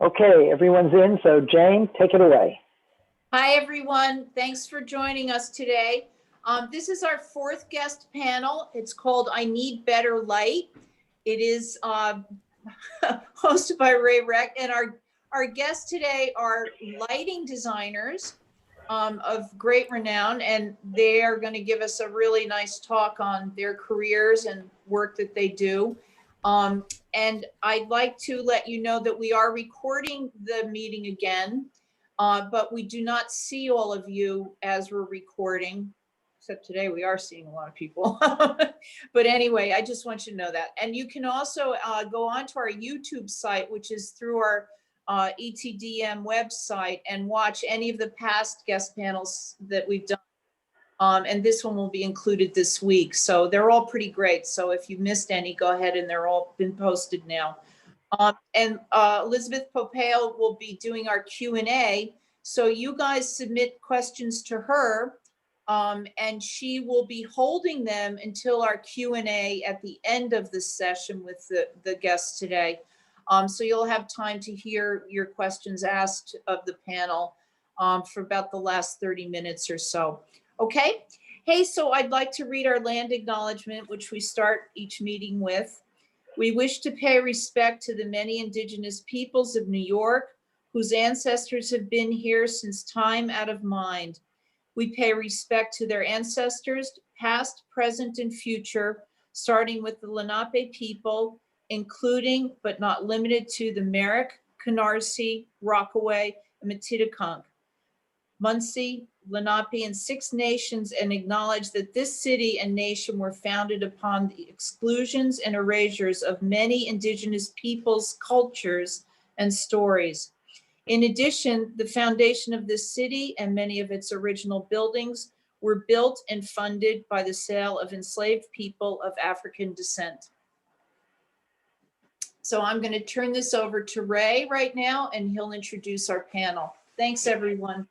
Okay, everyone's in, so Jane, take it away. Hi, everyone. Thanks for joining us today. This is our fourth guest panel. It's called I Need Better Light. It is hosted by Ray Reck, and our guests today are lighting designers of great renown, and they are going to give us a really nice talk on their careers and work that they do. And I'd like to let you know that we are recording the meeting again, but we do not see all of you as we're recording, except today we are seeing a lot of people. But anyway, I just want you to know that. And you can also go onto our YouTube site, which is through our ETDM website, and watch any of the past guest panels that we've done. And this one will be included this week. So they're all pretty great. So if you missed any, go ahead, and they're all been posted now. And Elizabeth Popeo will be doing our Q&A. So you guys submit questions to her, and she will be holding them until our Q&A at the end of the session with the guests today. So you'll have time to hear your questions asked of the panel for about the last 30 minutes or so. Okay. Hey, so I'd like to read our land acknowledgement, which we start each meeting with. We wish to pay respect to the many indigenous peoples of New York, whose ancestors have been here since time out of mind. We pay respect to their ancestors, past, present, and future, starting with the Lenape people, including but not limited to the Merrick, Canarsie, Rockaway, and Matiticunk, Munsee, Lenape, and Six Nations, and acknowledge that this city and nation were founded upon the exclusions and erasures of many indigenous peoples, cultures, and stories. In addition, the foundation of this city and many of its original buildings were built and funded by the sale of enslaved people of African descent. So I'm going to turn this over to Ray right now, and he'll introduce our panel. Thanks, everyone.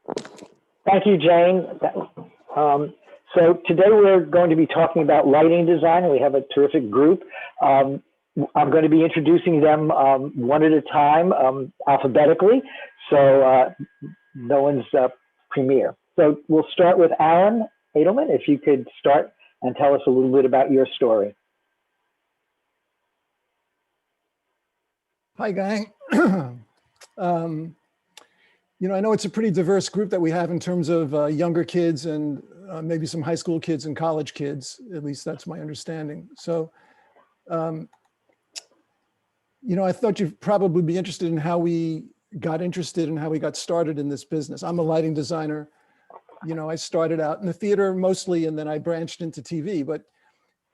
Thank you, Jane. So today we're going to be talking about lighting design, and we have a terrific group. I'm going to be introducing them one at a time, alphabetically, so no one's premier. So we'll start with Alan Adelman, if you could start and tell us a little bit about your story. Hi, gang. You know, I know it's a pretty diverse group that we have in terms of younger kids and maybe some high school kids and college kids. At least that's my understanding. So, you know, I thought you'd probably be interested in how we got interested and how we got started in this business. I'm a lighting designer. You know, I started out in the theater mostly, and then I branched into TV. But,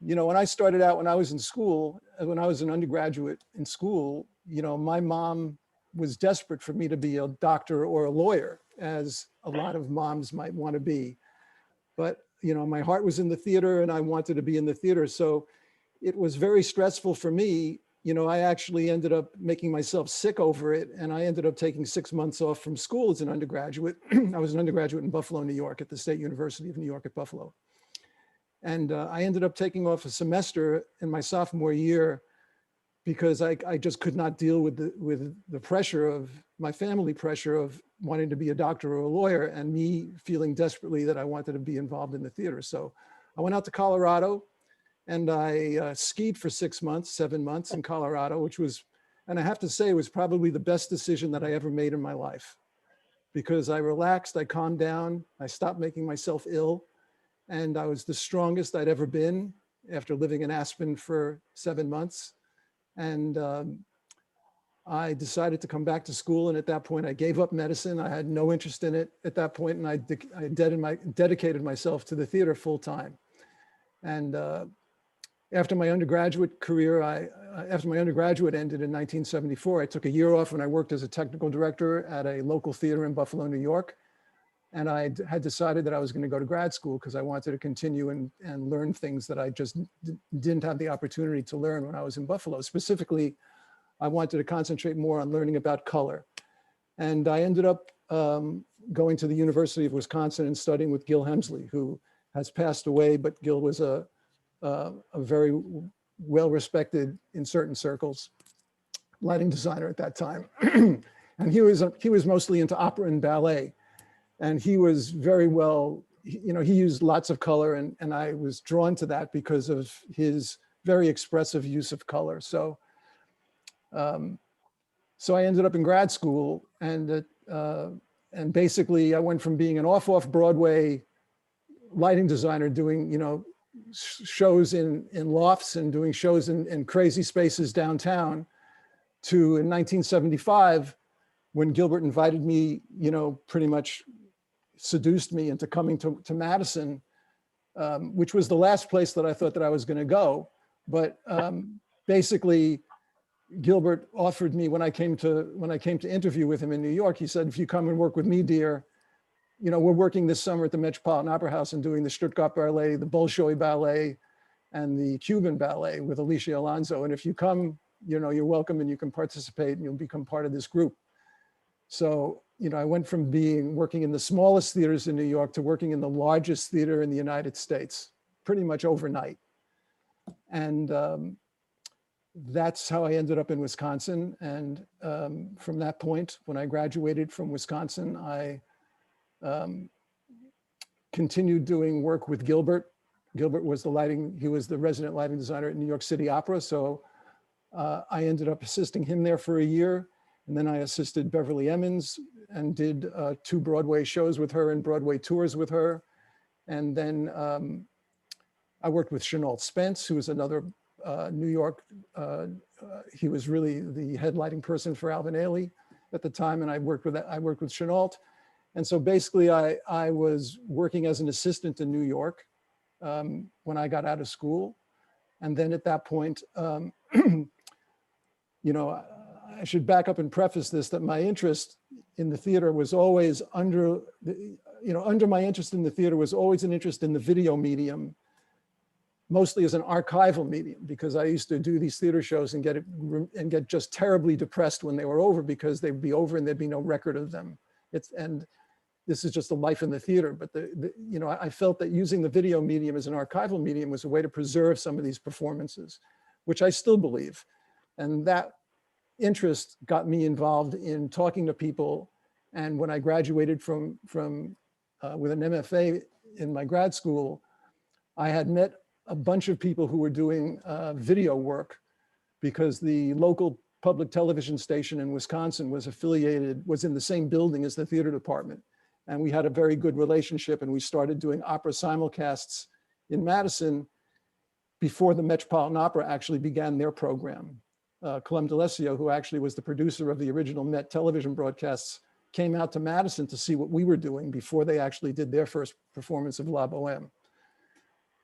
you know, when I started out, when I was in school, when I was an undergraduate in school, you know, my mom was desperate for me to be a doctor or a lawyer, as a lot of moms might want to be. But, you know, my heart was in the theater and I wanted to be in the theater. So it was very stressful for me. You know, I actually ended up making myself sick over it. And I ended up taking 6 months off from school as an undergraduate. I was an undergraduate in Buffalo, New York, at the State University of New York at Buffalo. And I ended up taking off a semester in my sophomore year because I just could not deal with the pressure of my family pressure of wanting to be a doctor or a lawyer, and me feeling desperately that I wanted to be involved in the theater. So I went out to Colorado and I skied for 6 months, 7 months in Colorado, which was, and I have to say, it was probably the best decision that I ever made in my life, because I relaxed, I calmed down, I stopped making myself ill, and I was the strongest I'd ever been after living in Aspen for 7 months. And I decided to come back to school. And at that point, I gave up medicine. I had no interest in it at that point, and I dedicated myself to the theater full time. And after my undergraduate career, after my undergraduate ended in 1974, I took a year off and I worked as a technical director at a local theater in Buffalo, New York. And I had decided that I was going to go to grad school because I wanted to continue and learn things that I just didn't have the opportunity to learn when I was in Buffalo. Specifically, I wanted to concentrate more on learning about color. And I ended up going to the University of Wisconsin and studying with Gil Hemsley, who has passed away, but Gil was a very well-respected in certain circles lighting designer at that time. And he was mostly into opera and ballet. And he was very well, you know, he used lots of color, and I was drawn to that because of his very expressive use of color. So, so I ended up in grad school, and basically I went from being an off Broadway lighting designer doing, you know, shows in lofts and doing shows in crazy spaces downtown to in 1975, when Gilbert invited me, you know, pretty much seduced me into coming to Madison, which was the last place that I thought that I was going to go. But basically, Gilbert offered me when I came to interview with him in New York. He said, "If you come and work with me, dear, you know, we're working this summer at the Metropolitan Opera House and doing the Stuttgart Ballet, the Bolshoi Ballet, and the Cuban Ballet with Alicia Alonso. And if you come, you know, you're welcome and you can participate and you'll become part of this group." So, you know, I went from working in the smallest theaters in New York to working in the largest theater in the United States, pretty much overnight. And that's how I ended up in Wisconsin. And from that point, when I graduated from Wisconsin, I continued doing work with Gilbert. Gilbert was he was the resident lighting designer at New York City Opera. So I ended up assisting him there for a year. And then I assisted Beverly Emmons and did 2 Broadway shows with her and Broadway tours with her. And then I worked with Chenault Spence, who was another New York, he was really the head lighting person for Alvin Ailey at the time. And I worked with Chenault. And so basically I was working as an assistant in New York when I got out of school. And then at that point, you know, I should back up and preface this, that my interest in the theater was always under my interest in the theater was always an interest in the video medium, mostly as an archival medium, because I used to do these theater shows and get just terribly depressed when they were over, because they'd be over and there'd be no record of them. And this is just the life in the theater. But you know, I felt that using the video medium as an archival medium was a way to preserve some of these performances, which I still believe. And that interest got me involved in talking to people. And when I graduated with an MFA in my grad school, I had met a bunch of people who were doing video work, because the local public television station in Wisconsin was in the same building as the theater department. And we had a very good relationship, and we started doing opera simulcasts in Madison before the Metropolitan Opera actually began their program. Clem D'Alessio, who actually was the producer of the original Met television broadcasts, came out to Madison to see what we were doing before they actually did their first performance of La Boheme.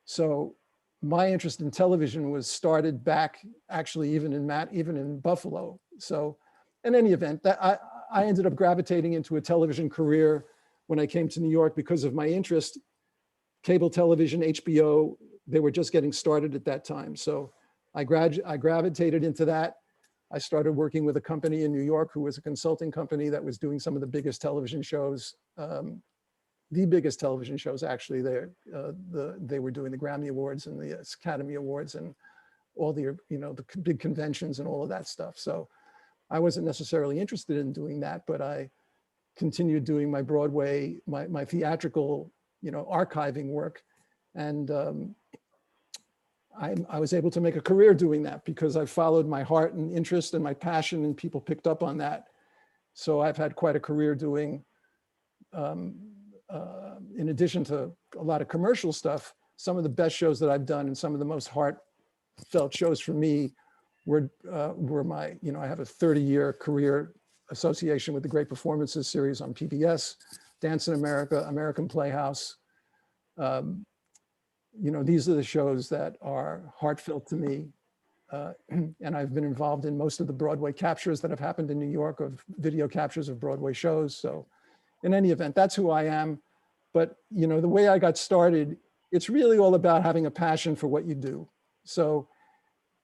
So my interest in television was started back actually even in Buffalo. So in any event, I ended up gravitating into a television career when I came to New York because of my interest. Cable television, HBO, they were just getting started at that time. So I gravitated into that. I started working with a company in New York who was a consulting company that was doing some of the biggest television shows, the biggest television shows actually there. They were doing the Grammy Awards and the Academy Awards and all the, you know, the big conventions and all of that stuff. So I wasn't necessarily interested in doing that, but I continued doing my Broadway, my theatrical, you know, archiving work. And I was able to make a career doing that because I followed my heart and interest and my passion, and people picked up on that. So I've had quite a career doing, in addition to a lot of commercial stuff, some of the best shows that I've done and some of the most heartfelt shows for me were my, you know, I have a 30-year career association with the Great Performances series on PBS, Dance in America, American Playhouse. You know, these are the shows that are heartfelt to me. And I've been involved in most of the Broadway captures that have happened in New York of video captures of Broadway shows. So in any event, that's who I am. But, you know, the way I got started, it's really all about having a passion for what you do. So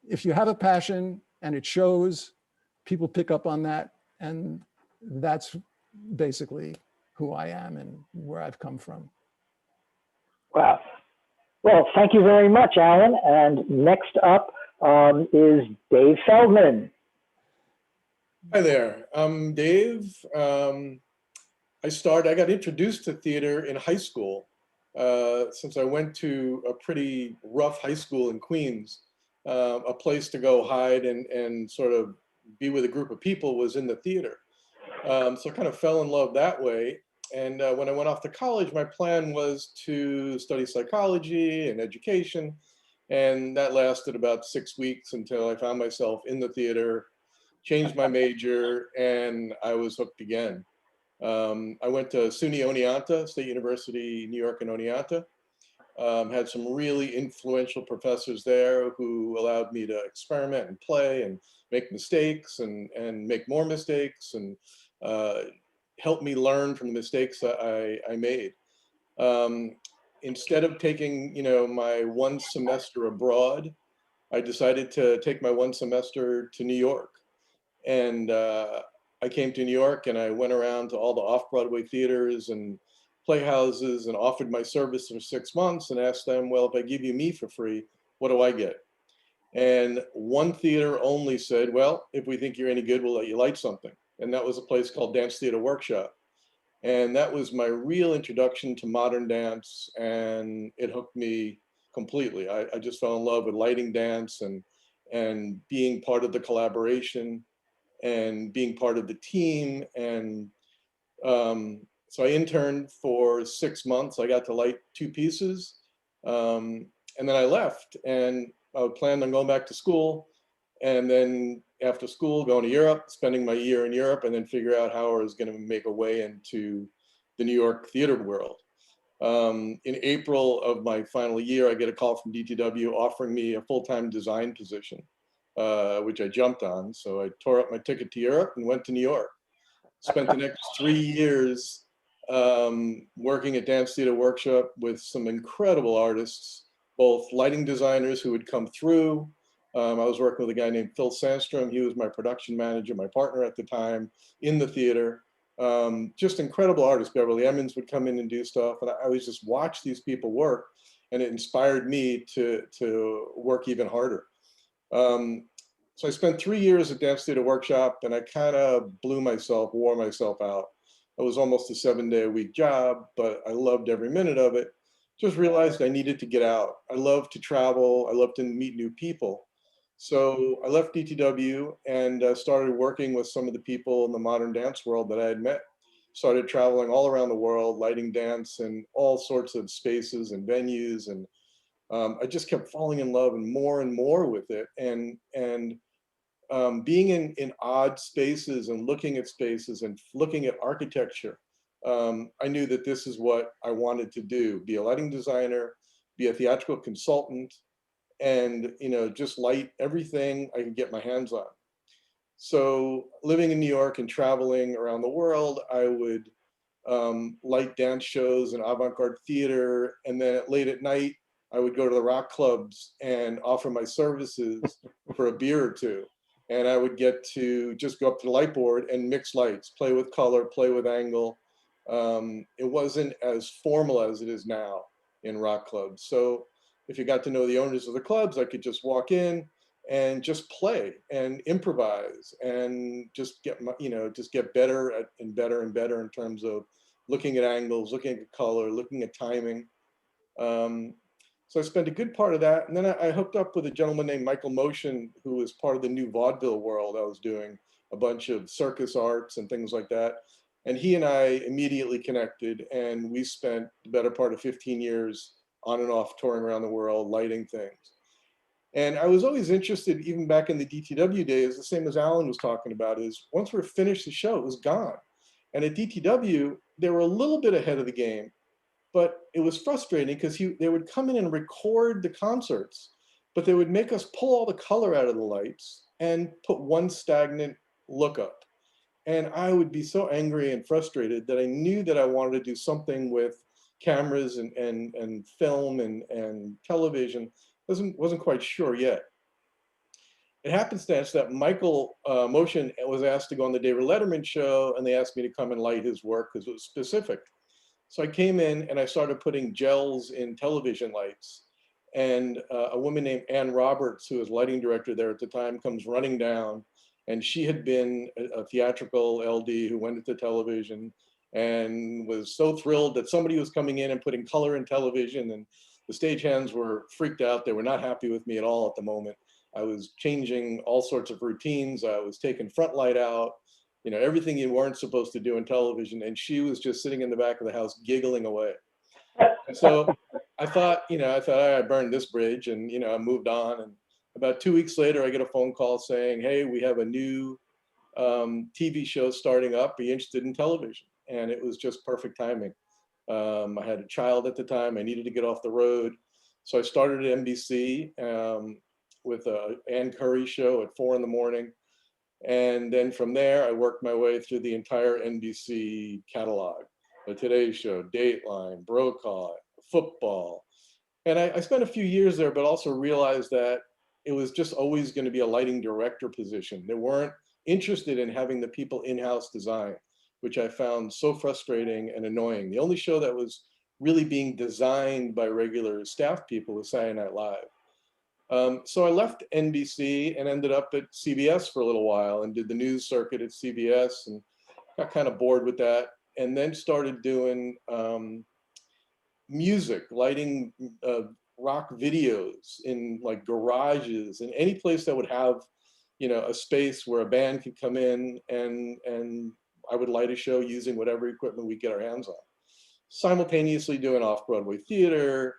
if you have a passion and it shows, people pick up on that. And that's basically who I am and where I've come from. Wow. Well, thank you very much, Alan. And next up is Dave Feldman. Hi there, I'm Dave. I got introduced to theater in high school since I went to a pretty rough high school in Queens. A place to go hide and sort of be with a group of people was in the theater. So I kind of fell in love that way. And when I went off to college, my plan was to study psychology and education. And that lasted about 6 weeks until I found myself in the theater, changed my major, and I was hooked again. I went to SUNY Oneonta, State University, New York and Oneonta. Had some really influential professors there who allowed me to experiment and play and make mistakes and make more mistakes and uh, help me learn from the mistakes that I made. Um, Instead of taking, my one semester abroad, I decided to take my one semester to New York. And I came to New York and I went around to all the off-Broadway theaters and playhouses and offered my service for 6 months and asked them, well, if I give you me for free, what do I get? And one theater only said, well, if we think you're any good, we'll let you light something. And that was a place called Dance Theater Workshop. And that was my real introduction to modern dance, and it hooked me completely. I just fell in love with lighting dance and being part of the collaboration and being part of the team. And so I interned for 6 months. I got to light 2 pieces. And then I left and I planned on going back to school. And then after school, going to Europe, spending my year in Europe, and then figure out how I was going to make a way into the New York theater world. In April of my final year, I get a call from DTW offering me a full-time design position, which I jumped on. So I tore up my ticket to Europe and went to New York. Spent the next 3 years working at Dance Theater Workshop with some incredible artists, both lighting designers who would come through. I was working with a guy named Phil Sandstrom. He was my production manager, my partner at the time in the theater. Just incredible artists. Beverly Emmons would come in and do stuff. And I always just watch these people work, and it inspired me to work even harder. So I spent 3 years at Dance Theater Workshop, and I kind of wore myself out. It was almost a 7-day-a-week job, but I loved every minute of it. Just realized I needed to get out. I love to travel. I love to meet new people. So I left DTW and started working with some of the people in the modern dance world that I had met. Started traveling all around the world, lighting dance in all sorts of spaces and venues. And I just kept falling in love and more with it. And being in odd spaces and looking at spaces and looking at architecture, I knew that this is what I wanted to do: be a lighting designer, be a theatrical consultant, and just light everything I could get my hands on. So living in New York and traveling around the world, I would light dance shows and avant-garde theater, and then late at night, I would go to the rock clubs and offer my services for a beer or two. And I would get to just go up to the light board and mix lights, play with color, play with angle. It wasn't as formal as it is now in rock clubs. So if you got to know the owners of the clubs, I could just walk in and just play and improvise and just get better and better and better in terms of looking at angles, looking at color, looking at timing. So I spent a good part of that. And then I hooked up with a gentleman named Michael Motion, who was part of the new vaudeville world. I was doing a bunch of circus arts and things like that. And he and I immediately connected, and we spent the better part of 15 years on and off touring around the world, lighting things. And I was always interested, even back in the DTW days, the same as Alan was talking about, is once we're finished the show, it was gone. And at DTW, they were a little bit ahead of the game, but it was frustrating because they would come in and record the concerts, but they would make us pull all the color out of the lights and put one stagnant look up. And I would be so angry and frustrated that I knew that I wanted to do something with cameras and film and television. Wasn't quite sure yet. It happenstance that Michael Motion was asked to go on the David Letterman show, and they asked me to come and light his work because it was specific. So I came in and I started putting gels in television lights. And a woman named Ann Roberts, who was lighting director there at the time, comes running down And she had been a theatrical LD who went into television and was so thrilled that somebody was coming in and putting color in television, and the stagehands were freaked out. They were not happy with me at all at the moment. I was changing all sorts of routines. I was taking front light out, you know, everything you weren't supposed to do in television. And she was just sitting in the back of the house giggling away. And so I thought, I burned this bridge, and, you know, I moved on. And about 2 weeks later, I get a phone call saying, hey, we have a new TV show starting up. Be interested in television? And it was just perfect timing. I had a child at the time. I needed to get off the road. So I started at NBC with a Ann Curry show at 4 a.m. And then from there, I worked my way through the entire NBC catalog. The Today Show, Dateline, Brokaw, football. And I spent a few years there, but also realized that it was just always going to be a lighting director position. They weren't interested in having the people in-house design, which I found so frustrating and annoying. The only show that was really being designed by regular staff people was Saturday Night Live. So I left NBC and ended up at CBS for a little while and did the news circuit at CBS and got kind of bored with that, and then started doing music, lighting rock videos in like garages and any place that would have, you know, a space where a band could come in, and I would light a show using whatever equipment we get our hands on. Simultaneously doing off-Broadway theater,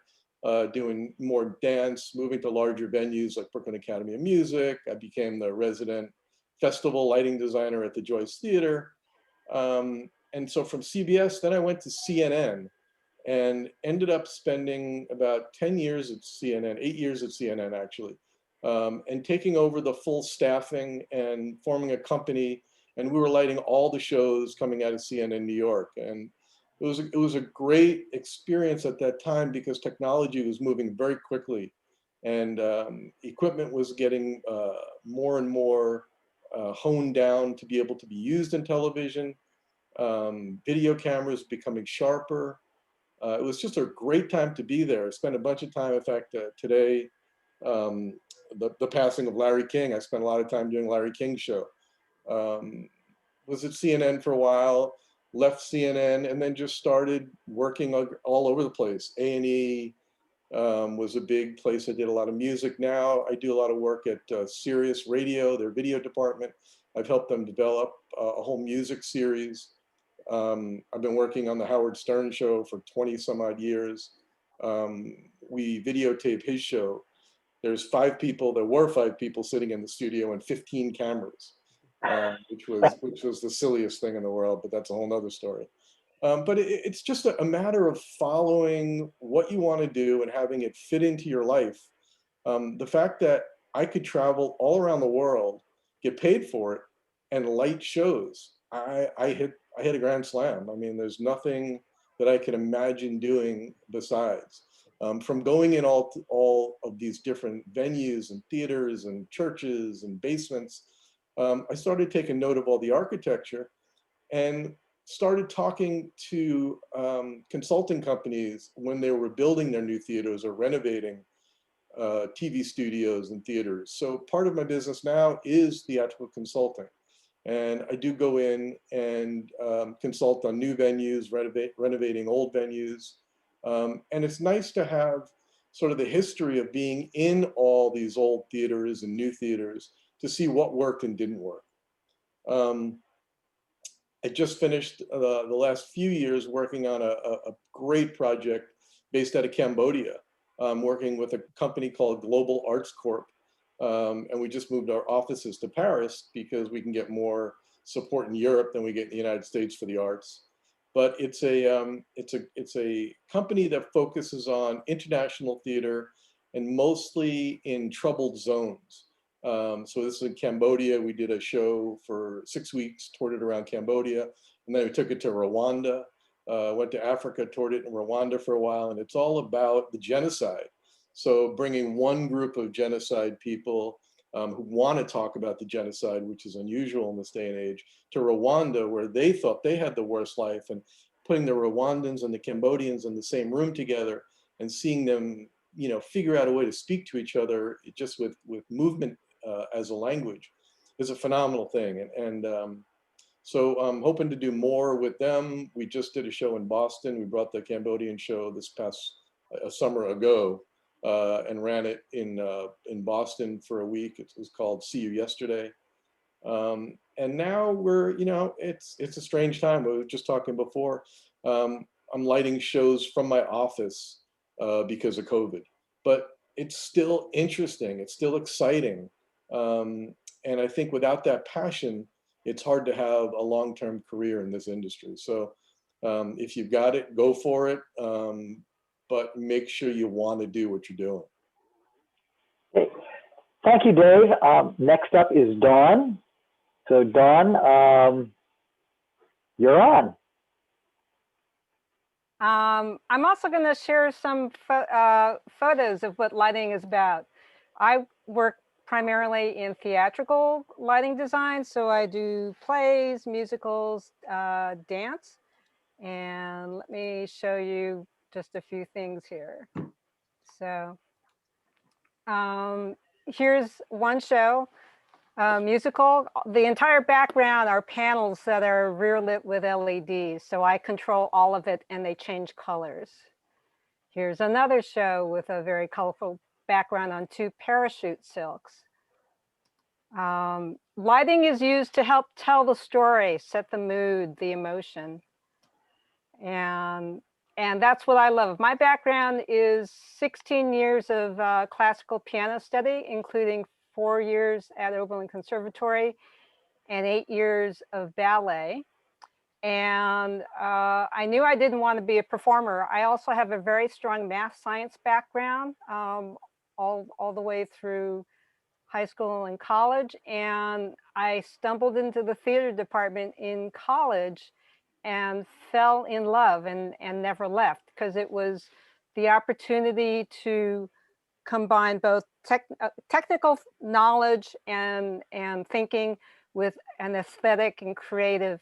doing more dance, moving to larger venues like Brooklyn Academy of Music. I became the resident festival lighting designer at the Joyce Theater. And so from CBS, then I went to CNN and ended up spending about 10 years at CNN, 8 years at CNN actually, and taking over the full staffing and forming a company. And we were lighting all the shows coming out of CNN New York. And it was a great experience at that time because technology was moving very quickly, and equipment was getting more and more honed down to be able to be used in television. Video cameras becoming sharper. It was just a great time to be there. I spent a bunch of time, in fact, today, the passing of Larry King, I spent a lot of time doing Larry King's show. Was at CNN for a while, left CNN, and then just started working all over the place. A&E was a big place. I did a lot of music. Now I do a lot of work at Sirius Radio, their video department. I've helped them develop a whole music series. I've been working on the Howard Stern show for 20 some odd years. We videotape his show. There were five people sitting in the studio and 15 cameras, which was the silliest thing in the world, but that's a whole nother story. But it's just a matter of following what you want to do and having it fit into your life. The fact that I could travel all around the world, get paid for it, and light shows, I hit a grand slam. I mean, there's nothing that I can imagine doing besides. From going in all of these different venues and theaters and churches and basements, I started taking note of all the architecture and started talking to consulting companies when they were building their new theaters or renovating TV studios and theaters. So part of my business now is theatrical consulting. And I do go in and consult on new venues, renovating old venues. And it's nice to have sort of the history of being in all these old theaters and new theaters to see what worked and didn't work. I just finished the last few years working on a great project based out of Cambodia, working with a company called Global Arts Corp. And we just moved our offices to Paris because we can get more support in Europe than we get in the United States for the arts. But it's a company that focuses on international theater and mostly in troubled zones. So this is in Cambodia. We did a show for 6 weeks, toured it around Cambodia, and then we took it to Rwanda, went to Africa, toured it in Rwanda for a while, and it's all about the genocide. So bringing one group of genocide people who want to talk about the genocide, which is unusual in this day and age, to Rwanda, where they thought they had the worst life, and putting the Rwandans and the Cambodians in the same room together and seeing them, you know, figure out a way to speak to each other just with movement as a language. is a phenomenal thing. So I'm hoping to do more with them. We just did a show in Boston. We brought the Cambodian show this past a summer ago and ran it in Boston for a week. It was called See You Yesterday. And now we're, it's a strange time. We were just talking before. I'm lighting shows from my office because of COVID, but it's still interesting. It's still exciting. And I think without that passion, it's hard to have a long-term career in this industry. So if you've got it, go for it. But make sure you want to do what you're doing. Okay. Thank you, Dave. Next up is Dawn. So Dawn, you're on. I'm also going to share some photos of what lighting is about. I work primarily in theatrical lighting design, so I do plays, musicals, dance, and let me show you just a few things here. So here's one show. Musical, the entire background are panels that are rear lit with LEDs. So I control all of it and they change colors. Here's another show with a very colorful background on 2 parachute silks. Lighting is used to help tell the story, set the mood, the emotion. And that's what I love. My background is 16 years of classical piano study, including 4 years at Oberlin Conservatory and 8 years of ballet. And I knew I didn't want to be a performer. I also have a very strong math science background all the way through high school and college. And I stumbled into the theater department in college and fell in love and never left, because it was the opportunity to combine both technical knowledge and thinking with an aesthetic and creative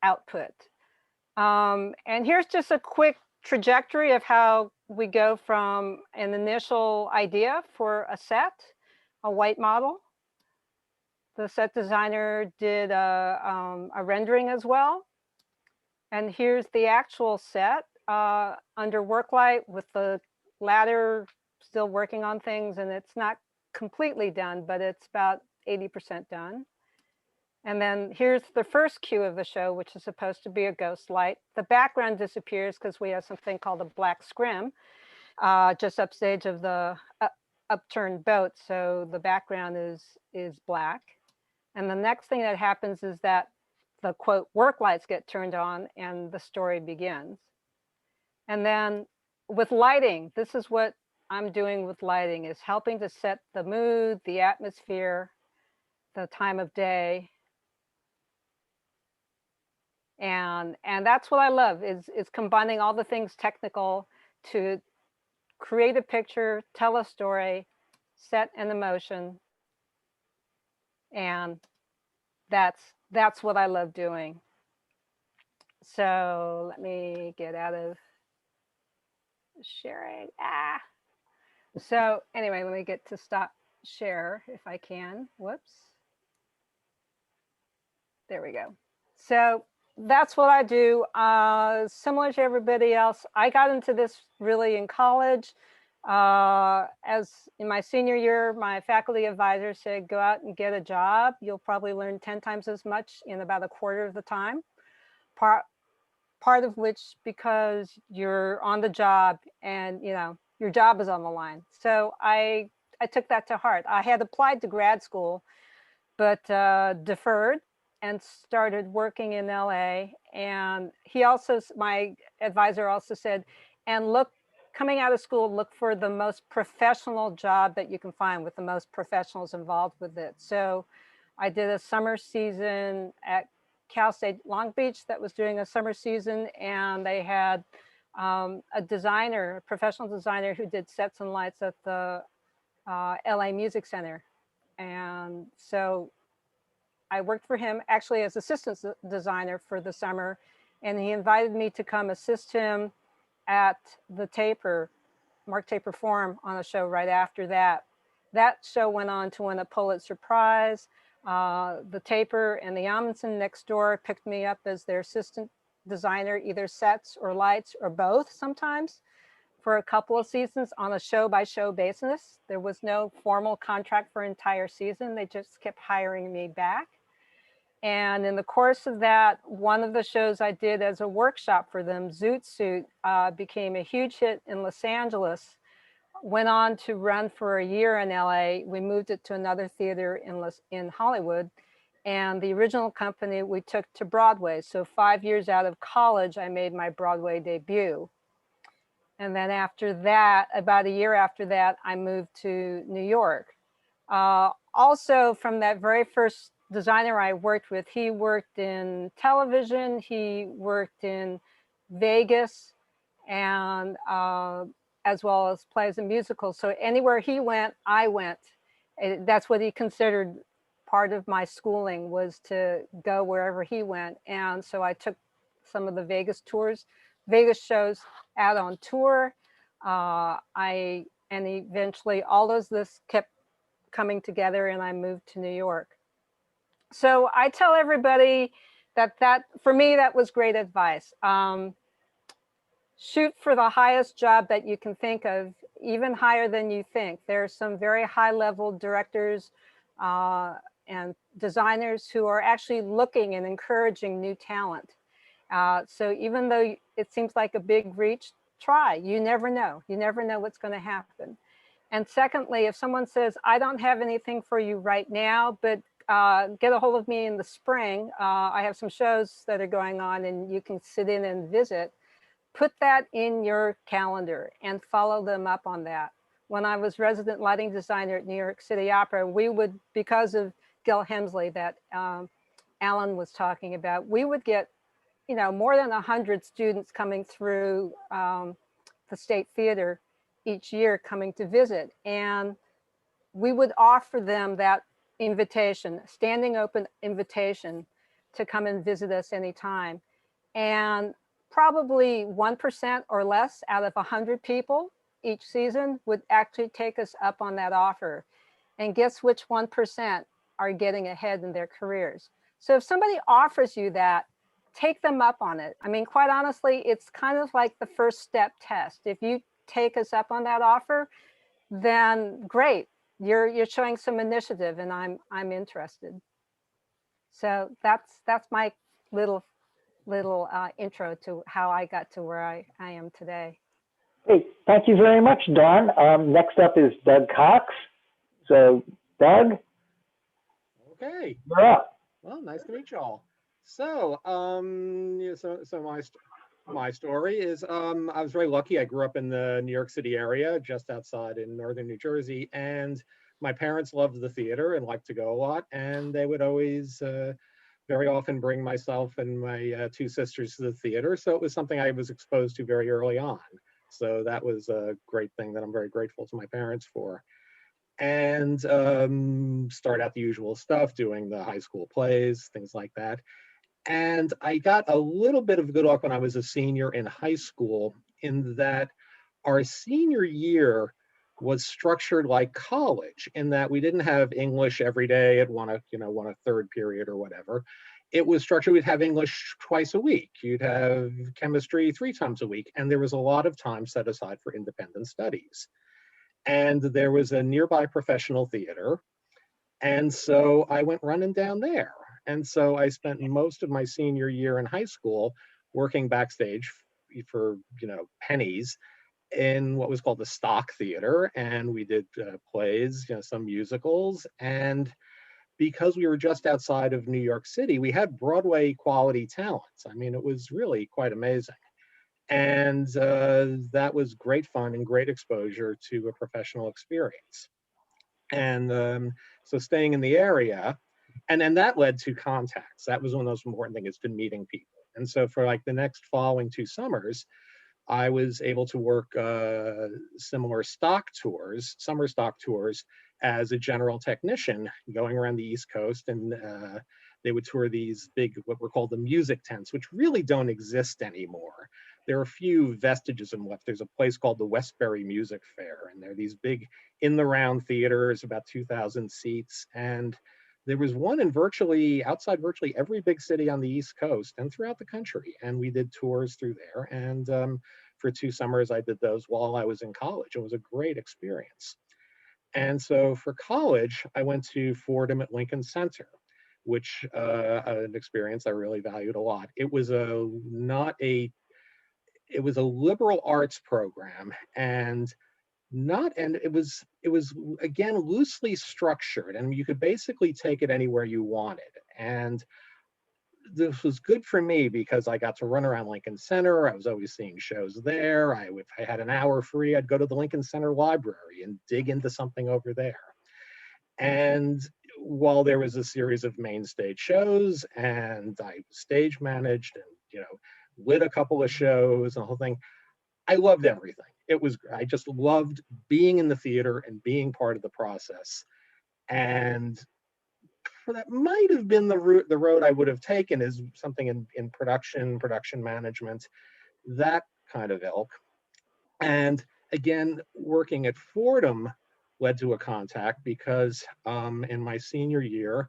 output. And here's just a quick trajectory of how we go from an initial idea for a set, a white model. The set designer did a rendering as well. And here's the actual set under work light with the ladder still working on things, and it's not completely done, but it's about 80% done. And then here's the first cue of the show, which is supposed to be a ghost light. The background disappears because we have something called a black scrim just upstage of the upturned boat. So the background is black. And the next thing that happens is that the quote work lights get turned on and the story begins. And then with lighting, this is what I'm doing with lighting, is helping to set the mood, the atmosphere, the time of day. And that's what I love, is combining all the things technical to create a picture, tell a story, set an emotion. And that's what I love doing. So let me get out of sharing. So anyway, let me get to stop share if I can. Whoops. There we go. So that's what I do. Similar to everybody else, I got into this really in college. As in my senior year, my faculty advisor said, go out and get a job. You'll probably learn 10 times as much in about a quarter of the time. Part of which because you're on the job and your job is on the line. So I took that to heart. I had applied to grad school, but deferred and started working in LA. And my advisor also said, and coming out of school, look for the most professional job that you can find with the most professionals involved with it. So I did a summer season at Cal State Long Beach that was doing a summer season, and they had a professional designer who did sets and lights at the LA Music Center. And so I worked for him actually as assistant designer for the summer, and he invited me to come assist him at the Mark Taper Forum on a show right after that. That show went on to win a Pulitzer Prize. The Taper and the Amundsen next door picked me up as their assistant designer, either sets or lights or both sometimes, for a couple of seasons on a show-by-show basis. There was no formal contract for an entire season. They just kept hiring me back. And in the course of that, one of the shows I did as a workshop for them, Zoot Suit, became a huge hit in Los Angeles, went on to run for a year in LA. We moved it to another theater in Hollywood. And the original company we took to Broadway. So 5 years out of college, I made my Broadway debut. And then after that, about a year after that, I moved to New York. Also from that very first designer I worked with, he worked in television, he worked in Vegas, and as well as plays and musicals. So anywhere he went, I went. That's what he considered part of my schooling, was to go wherever he went. And so I took some of the Vegas shows out on tour. And eventually all of this kept coming together and I moved to New York. So I tell everybody that for me, that was great advice. Shoot for the highest job that you can think of, even higher than you think. There are some very high level directors and designers who are actually looking and encouraging new talent. So even though it seems like a big reach, try. You never know. You never know what's going to happen. And secondly, if someone says, I don't have anything for you right now, but get a hold of me in the spring. I have some shows that are going on and you can sit in and visit. Put that in your calendar and follow them up on that. When I was resident lighting designer at New York City Opera, we would, because of Gil Hemsley that Alan was talking about, we would get more than 100 students coming through the State Theater each year coming to visit. And we would offer them that invitation, standing open invitation to come and visit us anytime. And probably 1% or less out of 100 people each season would actually take us up on that offer. And guess which 1% are getting ahead in their careers? So if somebody offers you that, take them up on it. I mean, quite honestly, it's kind of like the first step test. If you take us up on that offer, then great. You're showing some initiative and I'm interested. So that's my little intro to how I got to where I am today. Hey, thank you very much, Dawn. Next up is Doug Cox. So, Doug, Okay. you're up. Well, nice to meet y'all. So, my story is I was very lucky. I grew up in the New York City area, just outside in northern New Jersey, and my parents loved the theater and liked to go a lot, and they would always very often bring myself and my two sisters to the theater. So it was something I was exposed to very early on. So that was a great thing that I'm very grateful to my parents for. And start out the usual stuff, doing the high school plays, things like that. And I got a little bit of good luck when I was a senior in high school, in that our senior year was structured like college, in that we didn't have English every day at one a third period or whatever. It was structured, we'd have English twice a week. You'd have chemistry 3 times a week. And there was a lot of time set aside for independent studies. And there was a nearby professional theater. And so I went running down there. And so I spent most of my senior year in high school working backstage for, pennies in what was called the stock theater. And we did plays, some musicals. And because we were just outside of New York City, we had Broadway quality talents. I mean, it was really quite amazing. And that was great fun and great exposure to a professional experience. And so staying in the area, and then that led to contacts. That was one of those important things, is to meeting people. And so for like the next following 2 summers, I was able to work similar summer stock tours, as a general technician, going around the East Coast. And they would tour these big, what were called the music tents, which really don't exist anymore. There are a few vestiges of them left. There's a place called the Westbury Music Fair, and they're these big in the round theaters, about 2,000 seats. And there was one in outside virtually every big city on the East Coast and throughout the country. And we did tours through there. And for 2 summers, I did those while I was in college. It was a great experience. And so for college, I went to Fordham at Lincoln Center, which an experience I really valued a lot. It was it was a liberal arts program, and it was again loosely structured, and you could basically take it anywhere you wanted. And this was good for me because I got to run around Lincoln Center. I was always seeing shows there. If I had an hour free, I'd go to the Lincoln Center library and dig into something over there. And while there was a series of main stage shows, and I stage managed and, lit a couple of shows and the whole thing, I loved everything. I just loved being in the theater and being part of the process. And that might have been the road I would have taken, is something in production management, that kind of ilk. And again, working at Fordham led to a contact because in my senior year,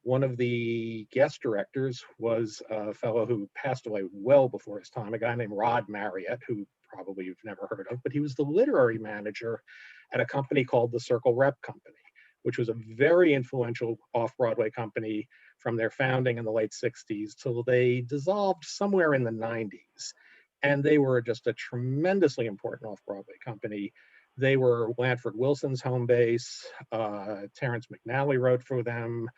one of the guest directors was a fellow who passed away well before his time, a guy named Rod Marriott, who probably you've never heard of, but he was the literary manager at a company called the Circle Rep Company, which was a very influential off-Broadway company from their founding in the late 60s till they dissolved somewhere in the 90s. And they were just a tremendously important off-Broadway company. They were Lanford Wilson's home base. Terrence McNally wrote for them.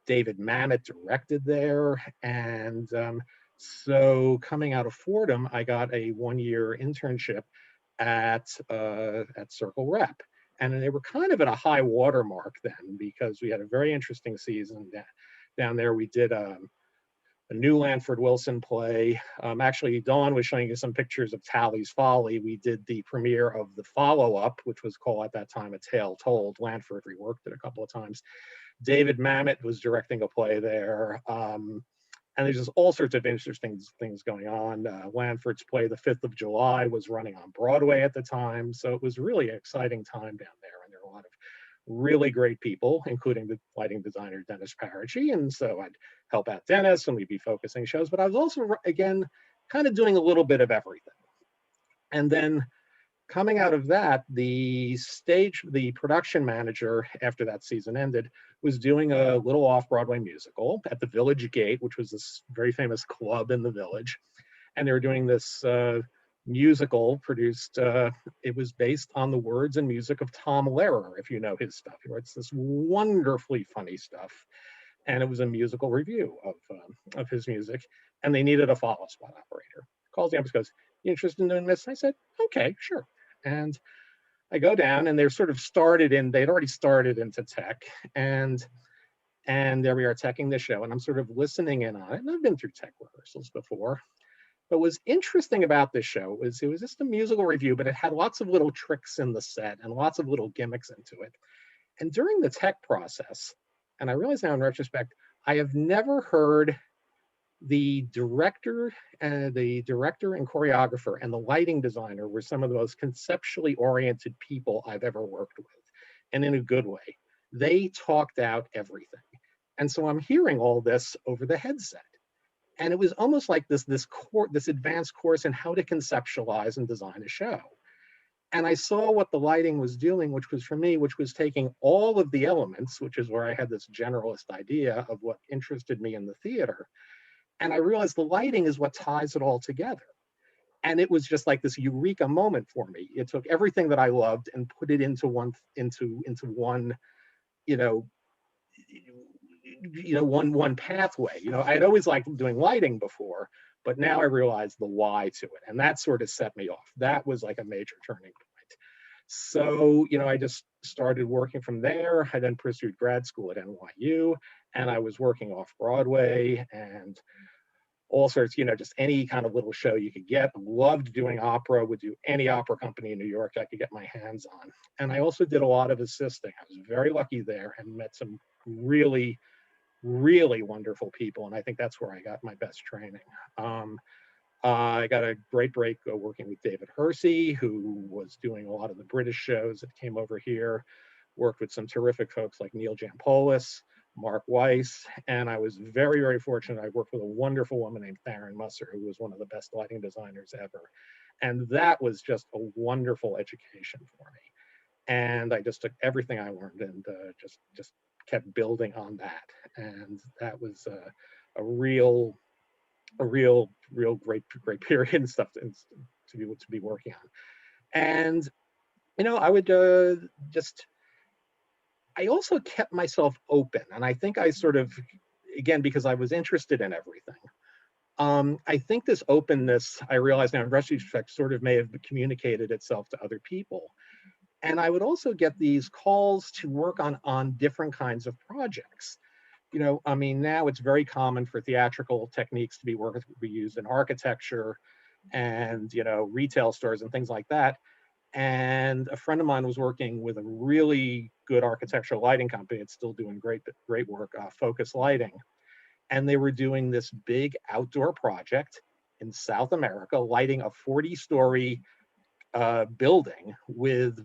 David Mamet directed there. And so coming out of Fordham, I got a 1-year internship at Circle Rep. And they were kind of at a high water mark then, because we had a very interesting season down there. We did a new Lanford Wilson play. Actually, Dawn was showing you some pictures of Tally's Folly. We did the premiere of the follow-up, which was called at that time A Tale Told. Lanford reworked it a couple of times. David Mamet was directing a play there. And there's just all sorts of interesting things going on. Lanford's play, The 5th of July, was running on Broadway at the time. So it was really an exciting time down there. And there were a lot of really great people, including the lighting designer, Dennis Parigi. And so I'd help out Dennis and we'd be focusing shows. But I was also, again, kind of doing a little bit of everything. And then coming out of that, the production manager, after that season ended, was doing a little off-Broadway musical at the Village Gate, which was this very famous club in the Village. And they were doing this musical produced, it was based on the words and music of Tom Lehrer, if you know his stuff. He writes this wonderfully funny stuff. And it was a musical review of his music. And they needed a follow spot operator. Calls me up and goes, "You interested in doing this?" I said, "Okay, sure." And I go down, and they'd already started into tech, and there we are teching the show, and I'm sort of listening in on it. And I've been through tech rehearsals before. But what was interesting about this show was it was just a musical review, but it had lots of little tricks in the set and lots of little gimmicks into it. And during the tech process, and I realize now in retrospect, I have never heard the director and choreographer and the lighting designer were some of the most conceptually oriented people I've ever worked with, and in a good way. They talked out everything. And so I'm hearing all this over the headset. And it was almost like this advanced course in how to conceptualize and design a show. And I saw what the lighting was doing, which was taking all of the elements, which is where I had this generalist idea of what interested me in the theater. And I realized the lighting is what ties it all together. And it was just like this eureka moment for me. It took everything that I loved and put it into one, one pathway. I'd always liked doing lighting before, but now I realized the why to it. And that sort of set me off. That was like a major turning point. So, I just started working from there. I then pursued grad school at NYU, and I was working off Broadway and all sorts, just any kind of little show you could get. Loved doing opera, would do any opera company in New York I could get my hands on. And I also did a lot of assisting. I was very lucky there and met some really, really wonderful people. And I think that's where I got my best training. I got a great break working with David Hersey, who was doing a lot of the British shows that came over here. worked with some terrific folks like Neil Jampolis, Mark Weiss, and I was very, very fortunate. I worked with a wonderful woman named Theron Musser, who was one of the best lighting designers ever. And that was just a wonderful education for me. And I just took everything I learned and just kept building on that. And that was a real great period and stuff to be working on. And I would I also kept myself open, and I think I sort of, again, because I was interested in everything. I think this openness, I realize now in retrospect, sort of may have communicated itself to other people. And I would also get these calls to work on different kinds of projects. I mean, now it's very common for theatrical techniques to be used in architecture and, retail stores and things like that. And a friend of mine was working with a really good architectural lighting company. It's still doing great work, Focus Lighting. And they were doing this big outdoor project in South America, lighting a 40-story building with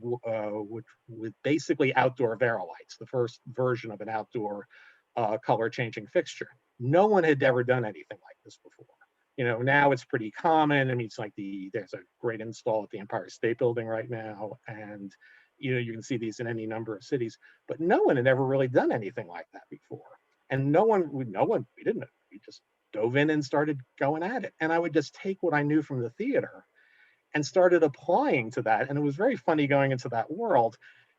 basically outdoor Verilights, the first version of an outdoor color changing fixture. No one had ever done anything like this before. Now it's pretty common. I mean, it's like there's a great install at the Empire State Building right now, and you can see these in any number of cities. But no one had ever really done anything like that before, and we didn't. We just dove in and started going at it. And I would just take what I knew from the theater and started applying to that. And it was very funny going into that world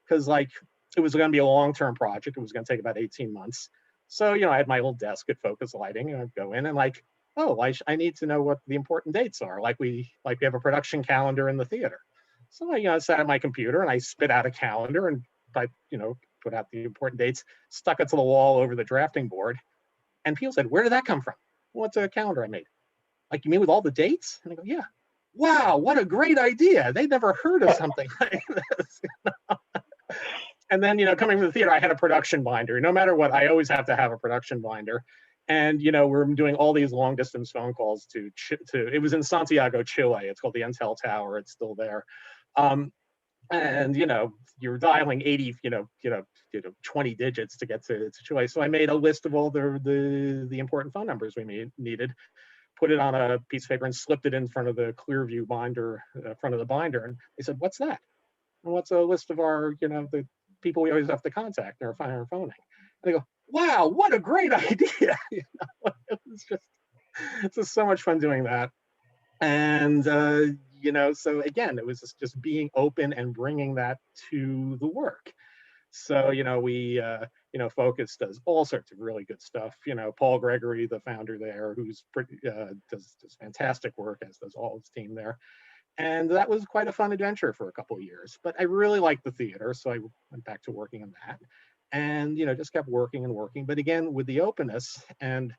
because it was going to be a long-term project. It was going to take about 18 months. So, I had my old desk at Focus Lighting, and I'd go in and I need to know what the important dates are. Like we have a production calendar in the theater. So I sat at my computer and I spit out a calendar and I, put out the important dates, stuck it to the wall over the drafting board. And people said, "Where did that come from?" "Well, it's a calendar I made." "Like, you mean with all the dates?" And I go, "Yeah." "Wow, what a great idea. They'd never heard of something like this." And then, coming from the theater, I had a production binder. No matter what, I always have to have a production binder. And, we're doing all these long distance phone calls to it was in Santiago, Chile. It's called the Entel Tower. It's still there. And, you're dialing 80, 20 digits to get to Chile. So I made a list of all the important phone numbers we needed, put it on a piece of paper and slipped it in front of the Clearview binder, front of the binder. And they said, "What's that?" "And what's a list of our, the people we always have to contact or find our phoning?" And they go, "Wow, what a great idea." It's just so much fun doing that. And, so again, it was just being open and bringing that to the work. So, we, Focus does all sorts of really good stuff. Paul Gregory, the founder there, who's does fantastic work, as does all his team there. And that was quite a fun adventure for a couple of years. But I really liked the theater, so I went back to working on that. And, just kept working and working. But again, with the openness and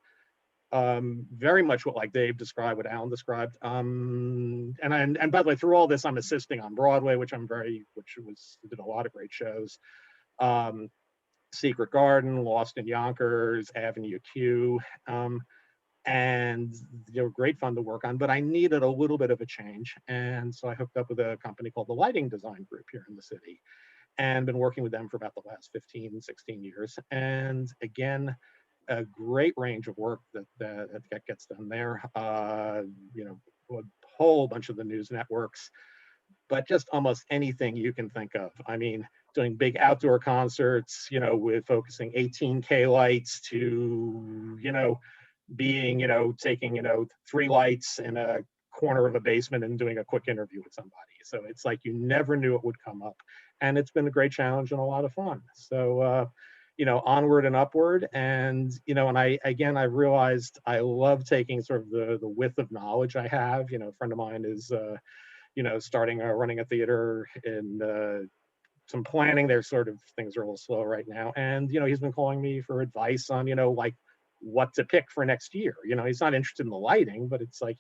very much what Dave described, what Alan described. And by the way, through all this, I'm assisting on Broadway, which did a lot of great shows. Secret Garden, Lost in Yonkers, Avenue Q. And they were great fun to work on, but I needed a little bit of a change. And so I hooked up with a company called the Lighting Design Group here in the city and been working with them for about the last 15, 16 years. And again, a great range of work that gets done there. A whole bunch of the news networks, but just almost anything you can think of. I mean, doing big outdoor concerts, with focusing 18K lights to, taking, 3 lights in a corner of a basement and doing a quick interview with somebody. So it's like you never knew it would come up. And it's been a great challenge and a lot of fun. So, onward and upward. And, and I realized I love taking sort of the width of knowledge I have. A friend of mine is, starting running a theater in some planning. There's sort of things are a little slow right now. And, he's been calling me for advice on, what to pick for next year. He's not interested in the lighting, but it's like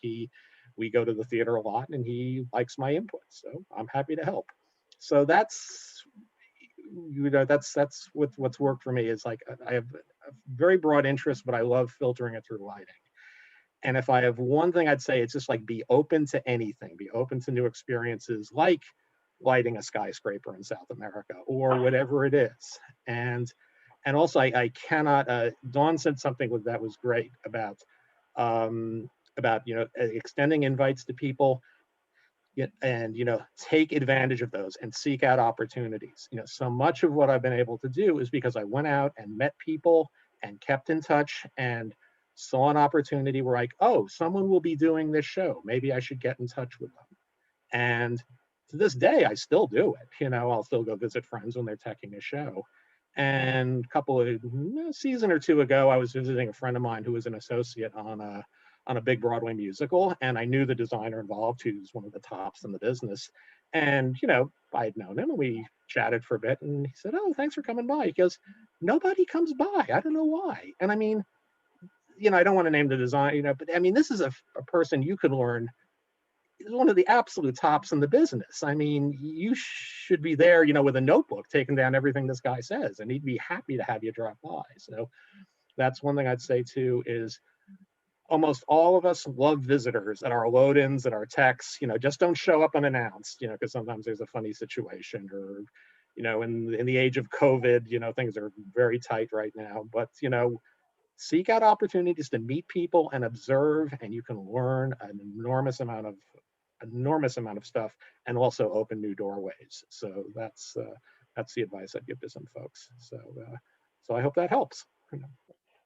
we go to the theater a lot and he likes my input. So I'm happy to help. So that's what's worked for me is I have a very broad interest, but I love filtering it through lighting. And if I have one thing I'd say, it's just be open to anything, be open to new experiences, like lighting a skyscraper in South America or whatever it is. And also I cannot, Dawn said something that was great about, extending invites to people, and take advantage of those and seek out opportunities. So much of what I've been able to do is because I went out and met people and kept in touch and saw an opportunity where, like, oh, someone will be doing this show, maybe I should get in touch with them. And to this day I still do it. I'll still go visit friends when they're teching a show. And a season or two ago, I was visiting a friend of mine who was an associate on a big Broadway musical, and I knew the designer involved, who's one of the tops in the business. And I had known him, and we chatted for a bit, and he said, "Oh, thanks for coming by." He goes, "Nobody comes by. I don't know why." And I mean, I don't want to name the design, but I mean, this is a person you could learn. Is one of the absolute tops in the business. I mean, you should be there, with a notebook, taking down everything this guy says, and he'd be happy to have you drop by. So that's one thing I'd say too, is almost all of us love visitors at our load-ins, at our techs. Just don't show up unannounced, because sometimes there's a funny situation, or, in the age of COVID, things are very tight right now. But, seek out opportunities to meet people and observe, and you can learn an enormous amount of stuff, and also open new doorways. So that's the advice I'd give to some folks. So I hope that helps.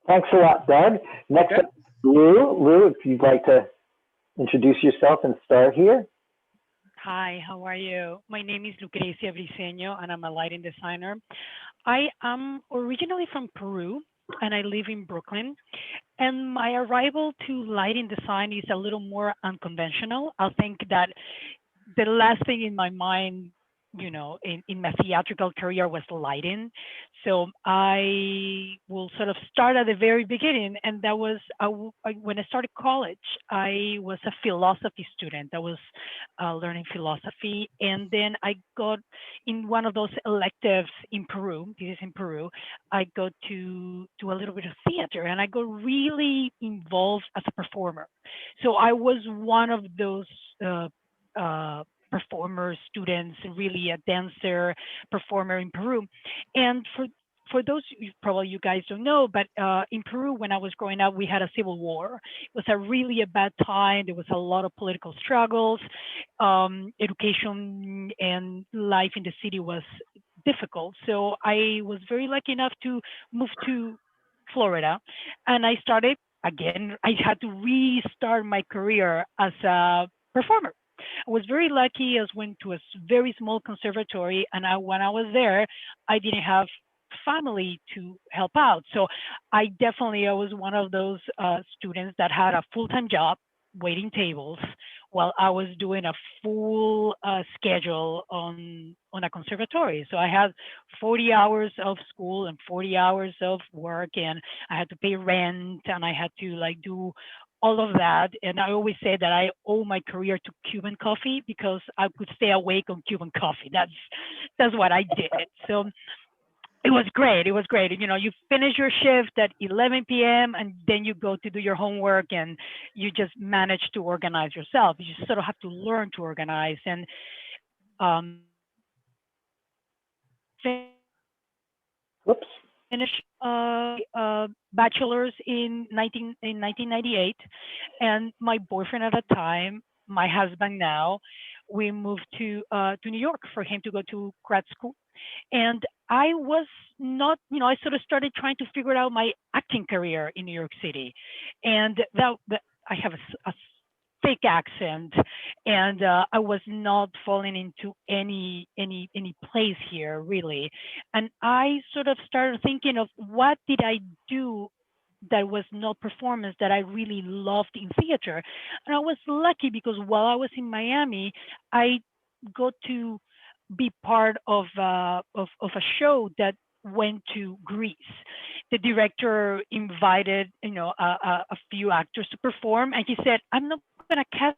Thanks a lot, Doug. Next Okay. up, Lou, if you'd like to introduce yourself and start here. Hi, how are you? My name is Lucrecia Briceno, and I'm a lighting designer. I am originally from Peru, and I live in Brooklyn. And my arrival to lighting design is a little more unconventional. I think that the last thing in my mind, in my theatrical career was lighting. So I will sort of start at the very beginning. And that was, when I started college, I was a philosophy student. I was learning philosophy. And then I got in one of those electives in Peru, this is in Peru, I got to do a little bit of theater, and I got really involved as a performer. So I was one of those performer students, really a dancer performer in Peru. And for those, probably you guys don't know, but in Peru, when I was growing up, we had a civil war. It was really a bad time. There was a lot of political struggles. Education and life in the city was difficult. So I was very lucky enough to move to Florida, and I started again. I had to restart my career as a performer. I was very lucky. I went to a very small conservatory, and when I was there, I didn't have family to help out. So I was one of those students that had a full-time job waiting tables while I was doing a full schedule on a conservatory. So I had 40 hours of school and 40 hours of work, and I had to pay rent, and I had to do all of that. And I always say that I owe my career to Cuban coffee, because I could stay awake on Cuban coffee. That's what I did. So it was great. It was great. You finish your shift at 11 p.m. and then you go to do your homework, and you just manage to organize yourself. You just sort of have to learn to organize. And Whoops. finished bachelor's in 1998, and my boyfriend at the time, my husband now, we moved to New York for him to go to grad school. And I was not, I sort of started trying to figure out my acting career in New York City, and that I have a fake accent, and I was not falling into any place here really. And I sort of started thinking of what did I do that was not performance that I really loved in theater. And I was lucky because while I was in Miami, I got to be part of a show that went to Greece. The director invited, a few actors to perform, and he said, "I'm not going to cast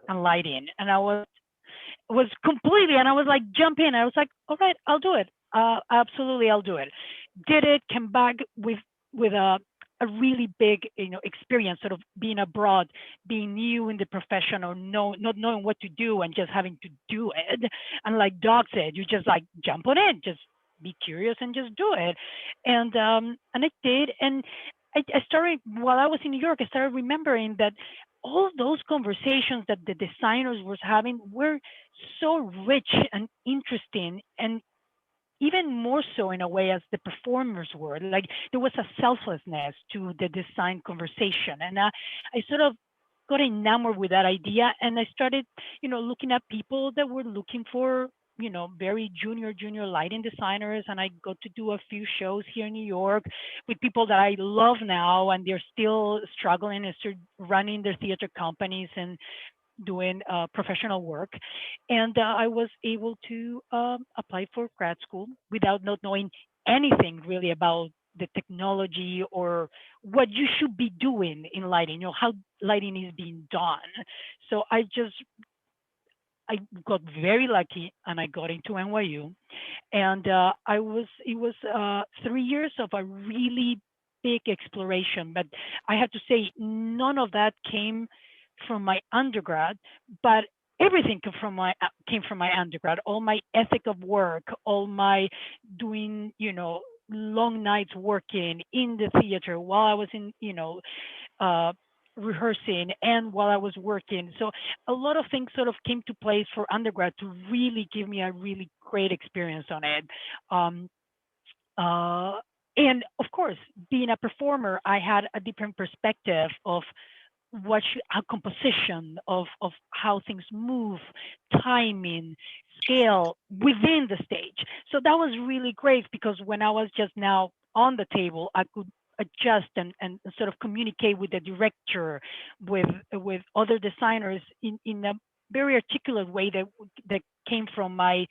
and lighting." And I was completely, and I was like, jump in. I was like, all right, I'll do it. Absolutely, I'll do it. Did it, came back with a a really big, experience, sort of being abroad, being new in the profession, or not knowing what to do and just having to do it. And like Doc said, you just like jump on it, just be curious and just do it. And I did. And I started, while I was in New York, I started remembering that all those conversations that the designers was having were so rich and interesting, and even more so in a way as the performers were. Like there was a selflessness to the design conversation, and I sort of got enamored with that idea, and I started, looking at people that were looking for, very junior lighting designers, and I got to do a few shows here in New York with people that I love now, and they're still struggling and still running their theater companies and doing professional work. And I was able to apply for grad school without not knowing anything really about the technology or what you should be doing in lighting, how lighting is being done. So I got very lucky and I got into NYU. And it was 3 years of a really big exploration. But I have to say, none of that came from my undergrad, but everything came from my undergrad. All my ethic of work, all my doing, long nights working in the theater while I was in, uh, rehearsing and while I was working. So a lot of things sort of came to place for undergrad to really give me a really great experience on it. Um, uh, and of course, being a performer, I had a different perspective of a composition of how things move, timing, scale within the stage. So that was really great because when I was just now on the table, I could adjust and sort of communicate with the director, with other designers in a very articulate way that came from my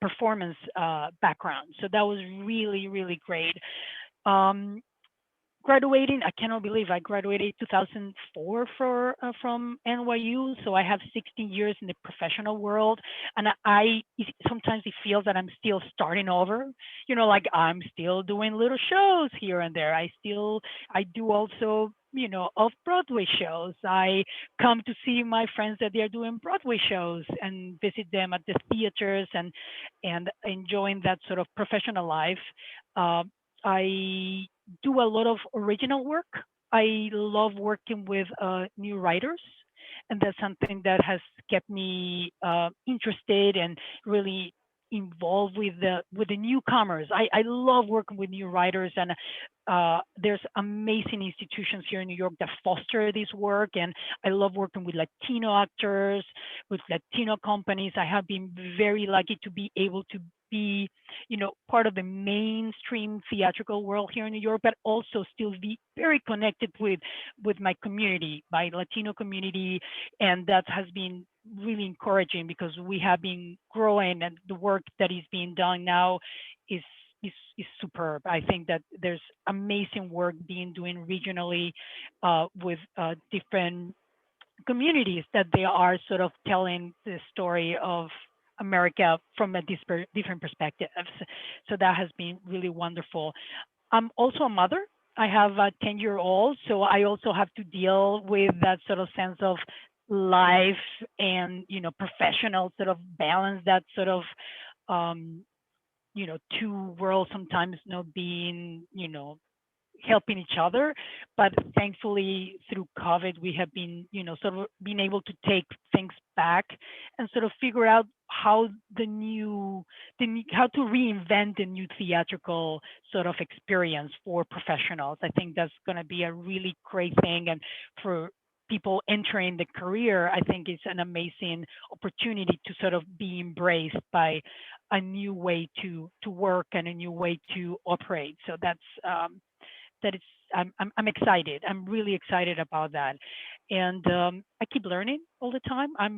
performance background. So that was really, really great. Um, Graduating, I cannot believe I graduated 2004 from NYU. So I have 16 years in the professional world, and sometimes it feels that I'm still starting over. Like I'm still doing little shows here and there. I do also, off Broadway shows. I come to see my friends that they are doing Broadway shows and visit them at the theaters and enjoying that sort of professional life. Uh, I do a lot of original work. I love working with new writers, and that's something that has kept me interested and really involved with the newcomers. I love working with new writers, and there's amazing institutions here in New York that foster this work, and I love working with Latino actors, with Latino companies. I have been very lucky to be able to be, part of the mainstream theatrical world here in New York, but also still be very connected with my community, my Latino community, and that has been really encouraging because we have been growing, and the work that is being done now is superb. I think that there's amazing work being doing regionally with different communities that they are sort of telling the story of America from a different perspectives. So that has been really wonderful. I'm also a mother. I have a 10-year-old, so I also have to deal with that sort of sense of life and professional sort of balance, that sort of two worlds sometimes not being helping each other. But thankfully through COVID, we have been, sort of being able to take things back and sort of figure out how how to reinvent the new theatrical sort of experience for professionals. I think that's going to be a really great thing. And for people entering the career, I think it's an amazing opportunity to sort of be embraced by a new way to work and a new way to operate. So I'm excited. I'm really excited about that, and I keep learning all the time. I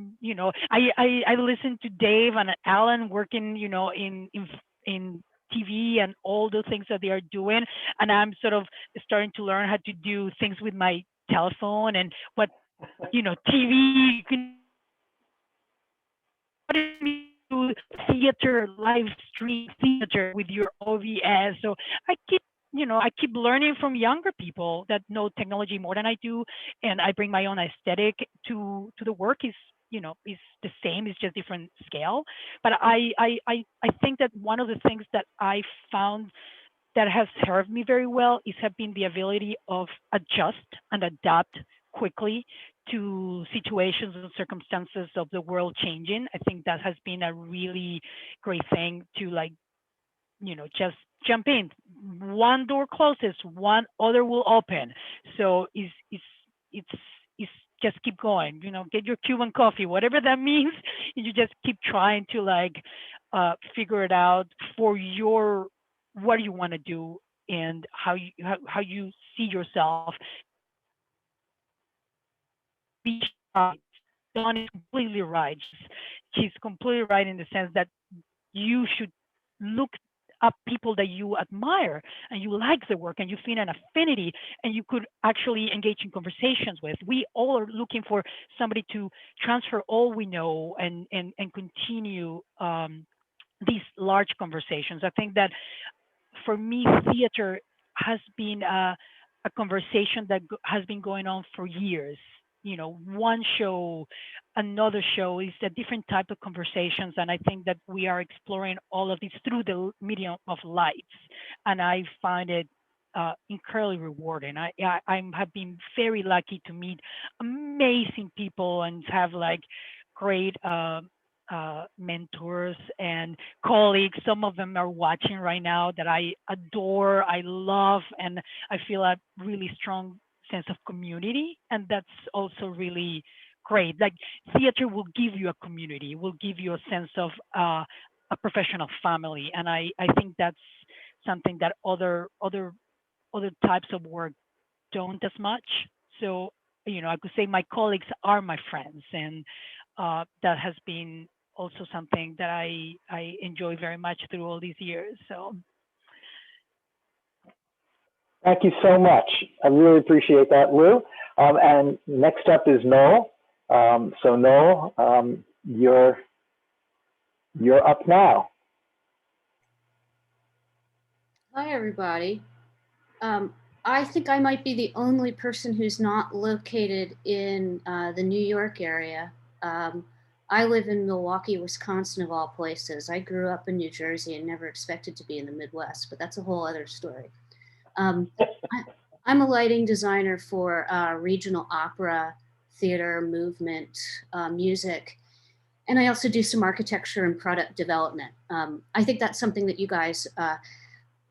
listen to Dave and Alan working, in TV and all the things that they are doing, and I'm sort of starting to learn how to do things with my telephone and what TV you can do, theater, live stream theater with your OVS. So I keep I keep learning from younger people that know technology more than I do, and I bring my own aesthetic to the work. Is the same, it's just different scale. But I think that one of the things that I found that has served me very well is have been the ability of adjust and adapt quickly to situations and circumstances of the world changing. I think that has been a really great thing to, like, just jump in. One door closes, one other will open. So it's just keep going. Get your Cuban coffee, whatever that means. You just keep trying to, like, figure it out for your what you want to do and how you see yourself. Be shy. Dawn is completely right. She's completely right in the sense that you should look up people that you admire and you like the work and you feel an affinity and you could actually engage in conversations with. We all are looking for somebody to transfer all we know and continue these large conversations. I think that for me, theater has been a conversation that has been going on for years. One show, another show is a different type of conversations. And I think that we are exploring all of this through the medium of lights. And I find it incredibly rewarding. I have been very lucky to meet amazing people and have, like, great mentors and colleagues. Some of them are watching right now that I adore, I love, and I feel a really strong sense of community. And that's also really great. Like, theater will give you a community, will give you a sense of a professional family. And I think that's something that other types of work don't as much. So, I could say my colleagues are my friends, and that has been also something that I enjoy very much through all these years. So Thank you so much. I really appreciate that, Lou. And next up is Noele. So Noele, you're up now. Hi, everybody. I think I might be the only person who's not located in the New York area. I live in Milwaukee, Wisconsin, of all places. I grew up in New Jersey and never expected to be in the Midwest, but that's a whole other story. I'm a lighting designer for regional opera, theater, movement, music, and I also do some architecture and product development. I think that's something that you guys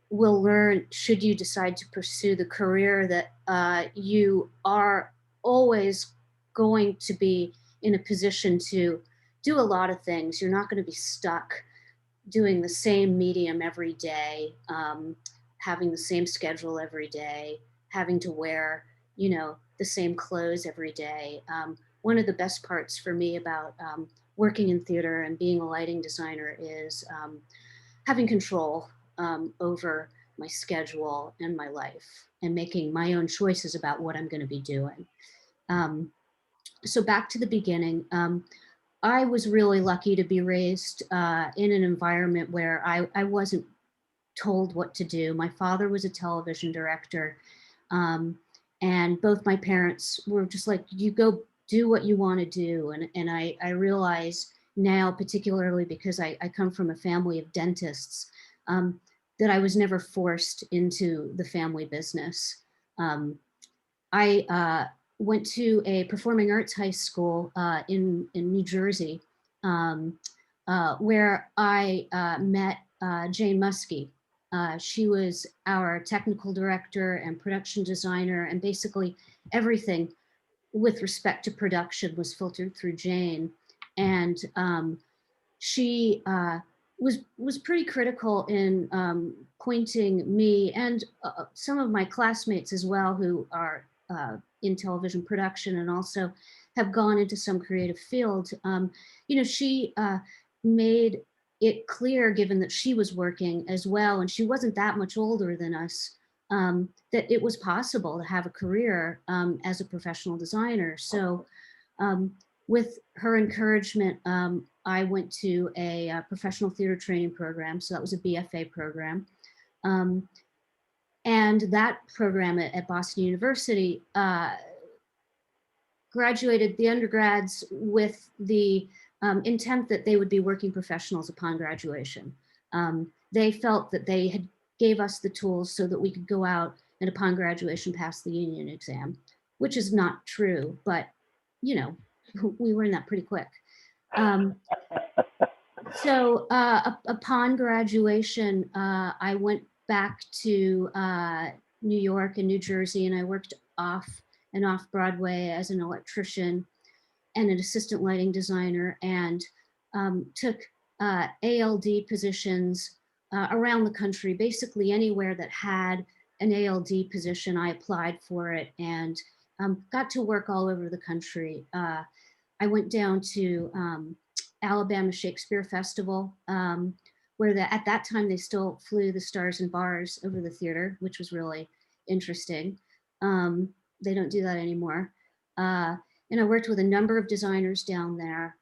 will learn should you decide to pursue the career that you are always going to be in a position to do a lot of things. You're not going to be stuck doing the same medium every day, having the same schedule every day, having to wear, the same clothes every day. One of the best parts for me about working in theater and being a lighting designer is having control over my schedule and my life and making my own choices about what I'm going to be doing. So back to the beginning, I was really lucky to be raised in an environment where I wasn't told what to do. My father was a television director, and both my parents were just like, you go do what you want to do. And I realize now, particularly because I come from a family of dentists, that I was never forced into the family business. I went to a performing arts high school in New Jersey, where I met Jane Muskie. She was our technical director and production designer, and basically everything with respect to production was filtered through Jane. And she was pretty critical in pointing me and some of my classmates as well, who are in television production and also have gone into some creative field. She made it clear, given that she was working as well, and she wasn't that much older than us, that it was possible to have a career as a professional designer. So with her encouragement, I went to a professional theater training program. So that was a BFA program. And that program at Boston University graduated the undergrads with the intent that they would be working professionals upon graduation. They felt that they had gave us the tools so that we could go out and upon graduation pass the union exam, which is not true, but you know, we learned that pretty quick. So upon graduation, I went back to New York and New Jersey, and I worked off and off Broadway as an electrician and an assistant lighting designer, and took ALD positions around the country. Basically anywhere that had an ALD position, I applied for it, and got to work all over the country. I went down to Alabama Shakespeare Festival, where at that time they still flew the stars and bars over the theater, which was really interesting. They don't do that anymore. And I worked with a number of designers down there.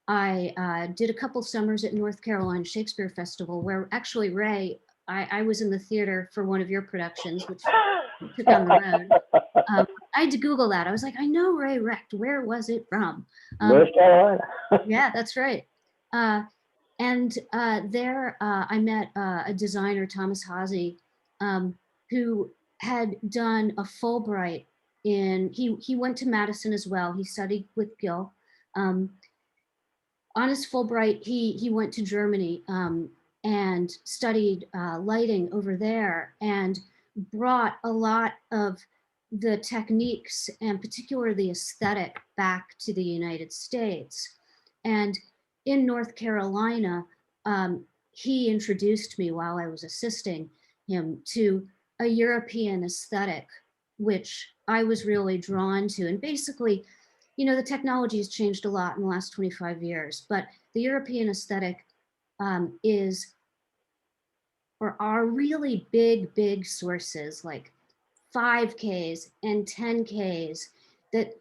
I did a couple summers at North Carolina Shakespeare Festival, where actually, Ray, I was in the theater for one of your productions, which took on the road. I had to Google that. I was like, I know Ray Wrecked. Where was it from? North Carolina. Yeah, that's right. And there I met a designer, Thomas Haase, who had done a Fulbright he went to Madison as well. He studied with Gil. On his Fulbright, he went to Germany and studied lighting over there, and brought a lot of the techniques and particularly the aesthetic back to the United States. And in North Carolina, he introduced me while I was assisting him to a European aesthetic, which I was really drawn to. And basically, you know, the technology has changed a lot in the last 25 years, but the European aesthetic are really big sources like 5Ks and 10Ks that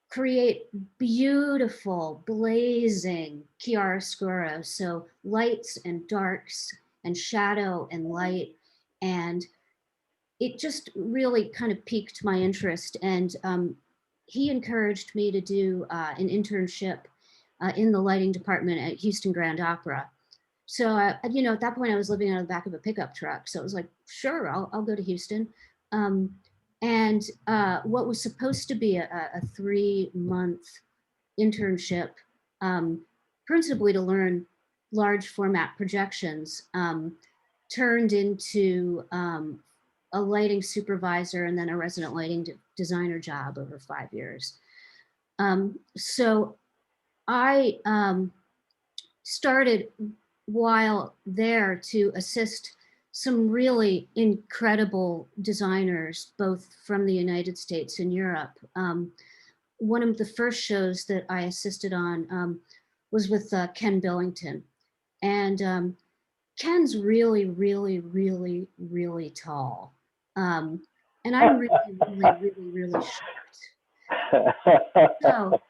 create beautiful, blazing chiaroscuro. So lights and darks and shadow and light. And it just really kind of piqued my interest. And he encouraged me to do an internship in the lighting department at Houston Grand Opera. So, you know, at that point I was living out of the back of a pickup truck. So it was like, sure, I'll go to Houston. And what was supposed to be a 3-month internship, principally to learn large format projections, turned into a lighting supervisor and then a resident lighting designer job over 5 years. So I started while there to assist some really incredible designers, both from the United States and Europe. One of the first shows that I assisted on was with Ken Billington. And Ken's really tall. And I'm really short. So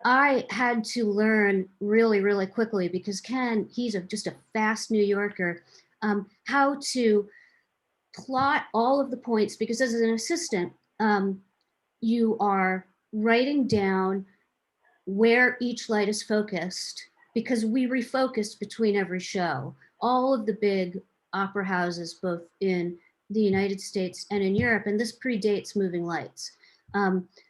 I had to learn really quickly, because Ken, he's just a fast New Yorker, how to plot all of the points, because as an assistant, you are writing down where each light is focused, because we refocused between every show. All of the big opera houses, both in the United States and in Europe, and this predates moving lights,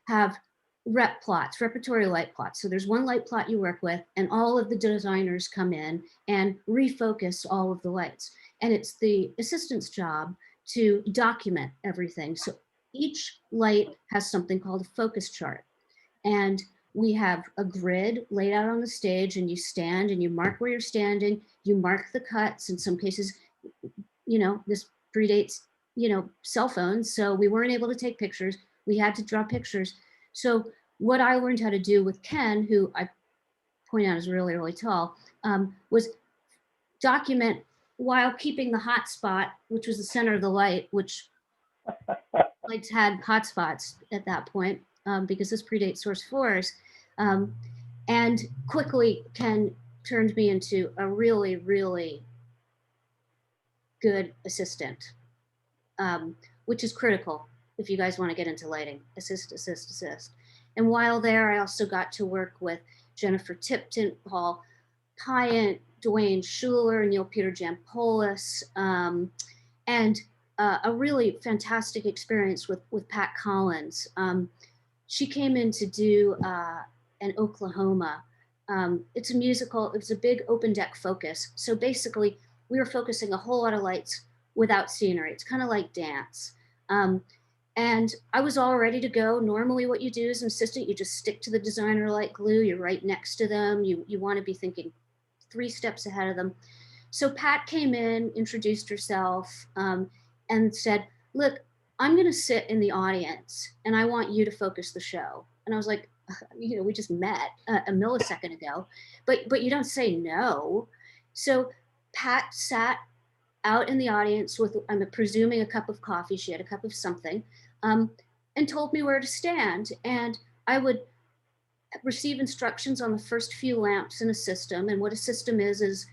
have rep plots, repertory light plots. So there's one light plot you work with, and all of the designers come in and refocus all of the lights. And it's the assistant's job to document everything. So each light has something called a focus chart. And we have a grid laid out on the stage, and you stand and you mark where you're standing, you mark the cuts. In some cases, you know, this predates, you know, cell phones. So we weren't able to take pictures. We had to draw pictures. So what I learned how to do with Ken, who I point out is really tall, was document while keeping the hot spot, which was the center of the light, which lights had hot spots at that point, because this predates source 4s. And quickly, Ken turned me into a really good assistant, which is critical if you guys want to get into lighting. Assist, assist, assist. And while there, I also got to work with Jennifer Tipton, Paul Pyant, Dwayne Schuler, Neil Peter Jampoulos, and a really fantastic experience with Pat Collins. She came in to do an Oklahoma. It's a musical, it's a big open deck focus. So basically, we were focusing a whole lot of lights without scenery. It's kind of like dance. And I was all ready to go. Normally what you do as an assistant, you just stick to the designer like glue. You're right next to them. You want to be thinking 3 steps ahead of them. So Pat came in, introduced herself, and said, look, I'm going to sit in the audience and I want you to focus the show. And I was like, you know, we just met a millisecond ago, but you don't say no. So Pat sat out in the audience with, I'm presuming, a cup of coffee. She had a cup of something, and told me where to stand. And I would receive instructions on the first few lamps in a system. And what a system is,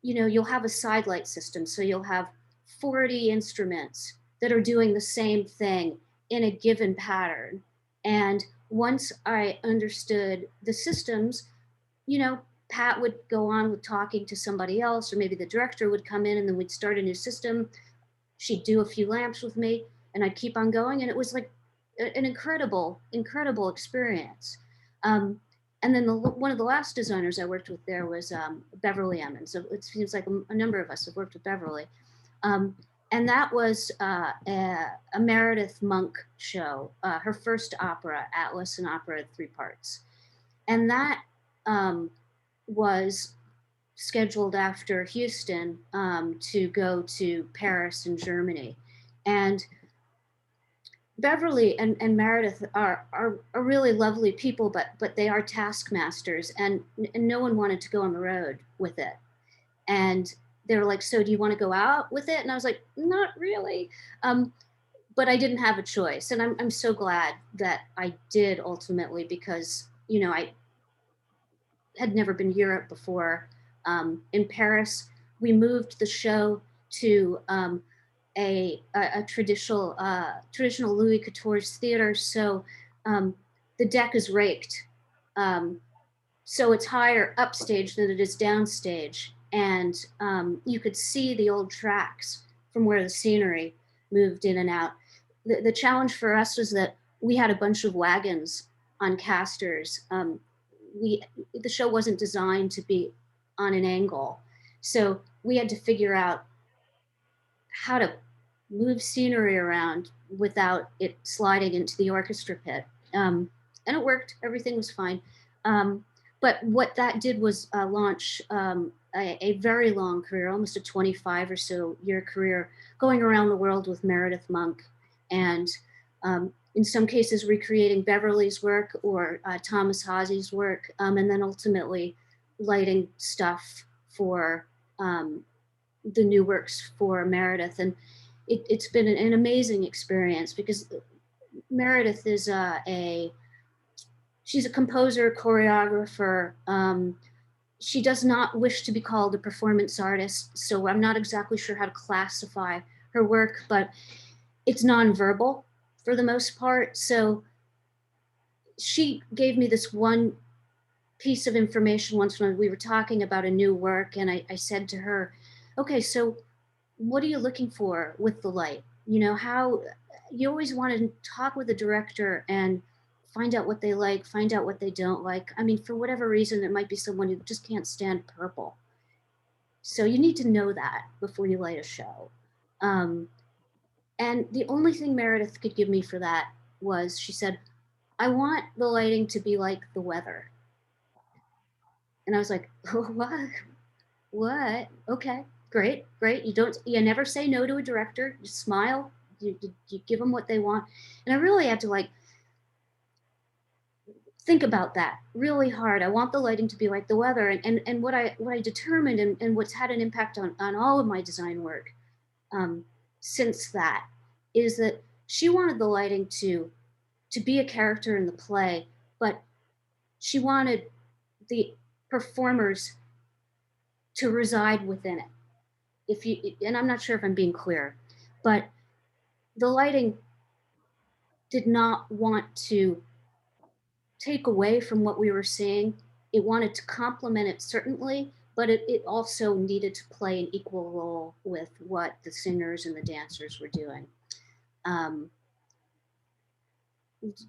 you know, you'll have a side light system. So you'll have 40 instruments that are doing the same thing in a given pattern. And once I understood the systems, you know, Pat would go on with talking to somebody else, or maybe the director would come in and then we'd start a new system. She'd do a few lamps with me and I'd keep on going. And it was like an incredible, incredible experience. And then one of the last designers I worked with there was Beverly Emmons. So it seems like a number of us have worked with Beverly. And that was a Meredith Monk show, her first opera, Atlas, an opera, 3 parts. And that was scheduled after Houston to go to Paris and Germany. And Beverly and Meredith are really lovely people, but they are taskmasters, and no one wanted to go on the road with it. And they were like, so do you want to go out with it? And I was like, not really. But I didn't have a choice. And I'm so glad that I did ultimately, because, you know, I had never been to Europe before. In Paris, we moved the show to a traditional Louis XIV theater. So the deck is raked. So it's higher upstage than it is downstage. And you could see the old tracks from where the scenery moved in and out. The challenge for us was that we had a bunch of wagons on casters. The show wasn't designed to be on an angle. So we had to figure out how to move scenery around without it sliding into the orchestra pit. And it worked, everything was fine. But what that did was launch a very long career, almost a 25 or so year career, going around the world with Meredith Monk, and in some cases recreating Beverly's work or Thomas Hazy's work, and then ultimately lighting stuff for the new works for Meredith. And it's been an amazing experience, because Meredith is she's a composer, choreographer. She does not wish to be called a performance artist, so I'm not exactly sure how to classify her work, but it's nonverbal for the most part. So she gave me this one piece of information once when we were talking about a new work, and I said to her, okay, so what are you looking for with the light? You know, how you always want to talk with the director and find out what they like, find out what they don't like. I mean, for whatever reason, it might be someone who just can't stand purple. So you need to know that before you light a show. And the only thing Meredith could give me for that was, she said, I want the lighting to be like the weather. And I was like, oh, what? Okay, great. You never say no to a director. You smile, you give them what they want. And I really had to think about that really hard. I want the lighting to be like the weather. And what I determined, and what's had an impact on all of my design work since that, is that she wanted the lighting to be a character in the play, but she wanted the performers to reside within it. if you, and I'm not sure if I'm being clear, but the lighting did not want to take away from what we were seeing. It wanted to complement it certainly, but it also needed to play an equal role with what the singers and the dancers were doing.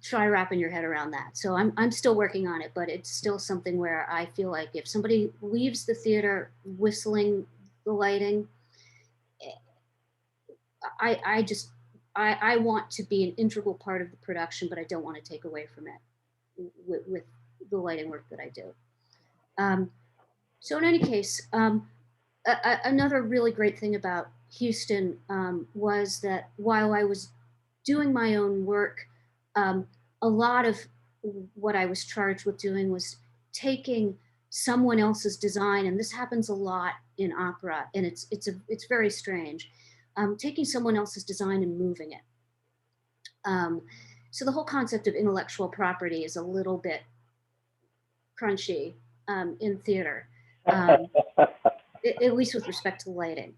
Try wrapping your head around that. So I'm still working on it, but it's still something where I feel like if somebody leaves the theater whistling the lighting, I want to be an integral part of the production, but I don't want to take away from it with the lighting work that I do. So in any case, another really great thing about Houston was that while I was doing my own work, a lot of what I was charged with doing was taking someone else's design, and this happens a lot in opera, and it's very strange. Taking someone else's design and moving it. So the whole concept of intellectual property is a little bit crunchy in theater, at least with respect to lighting.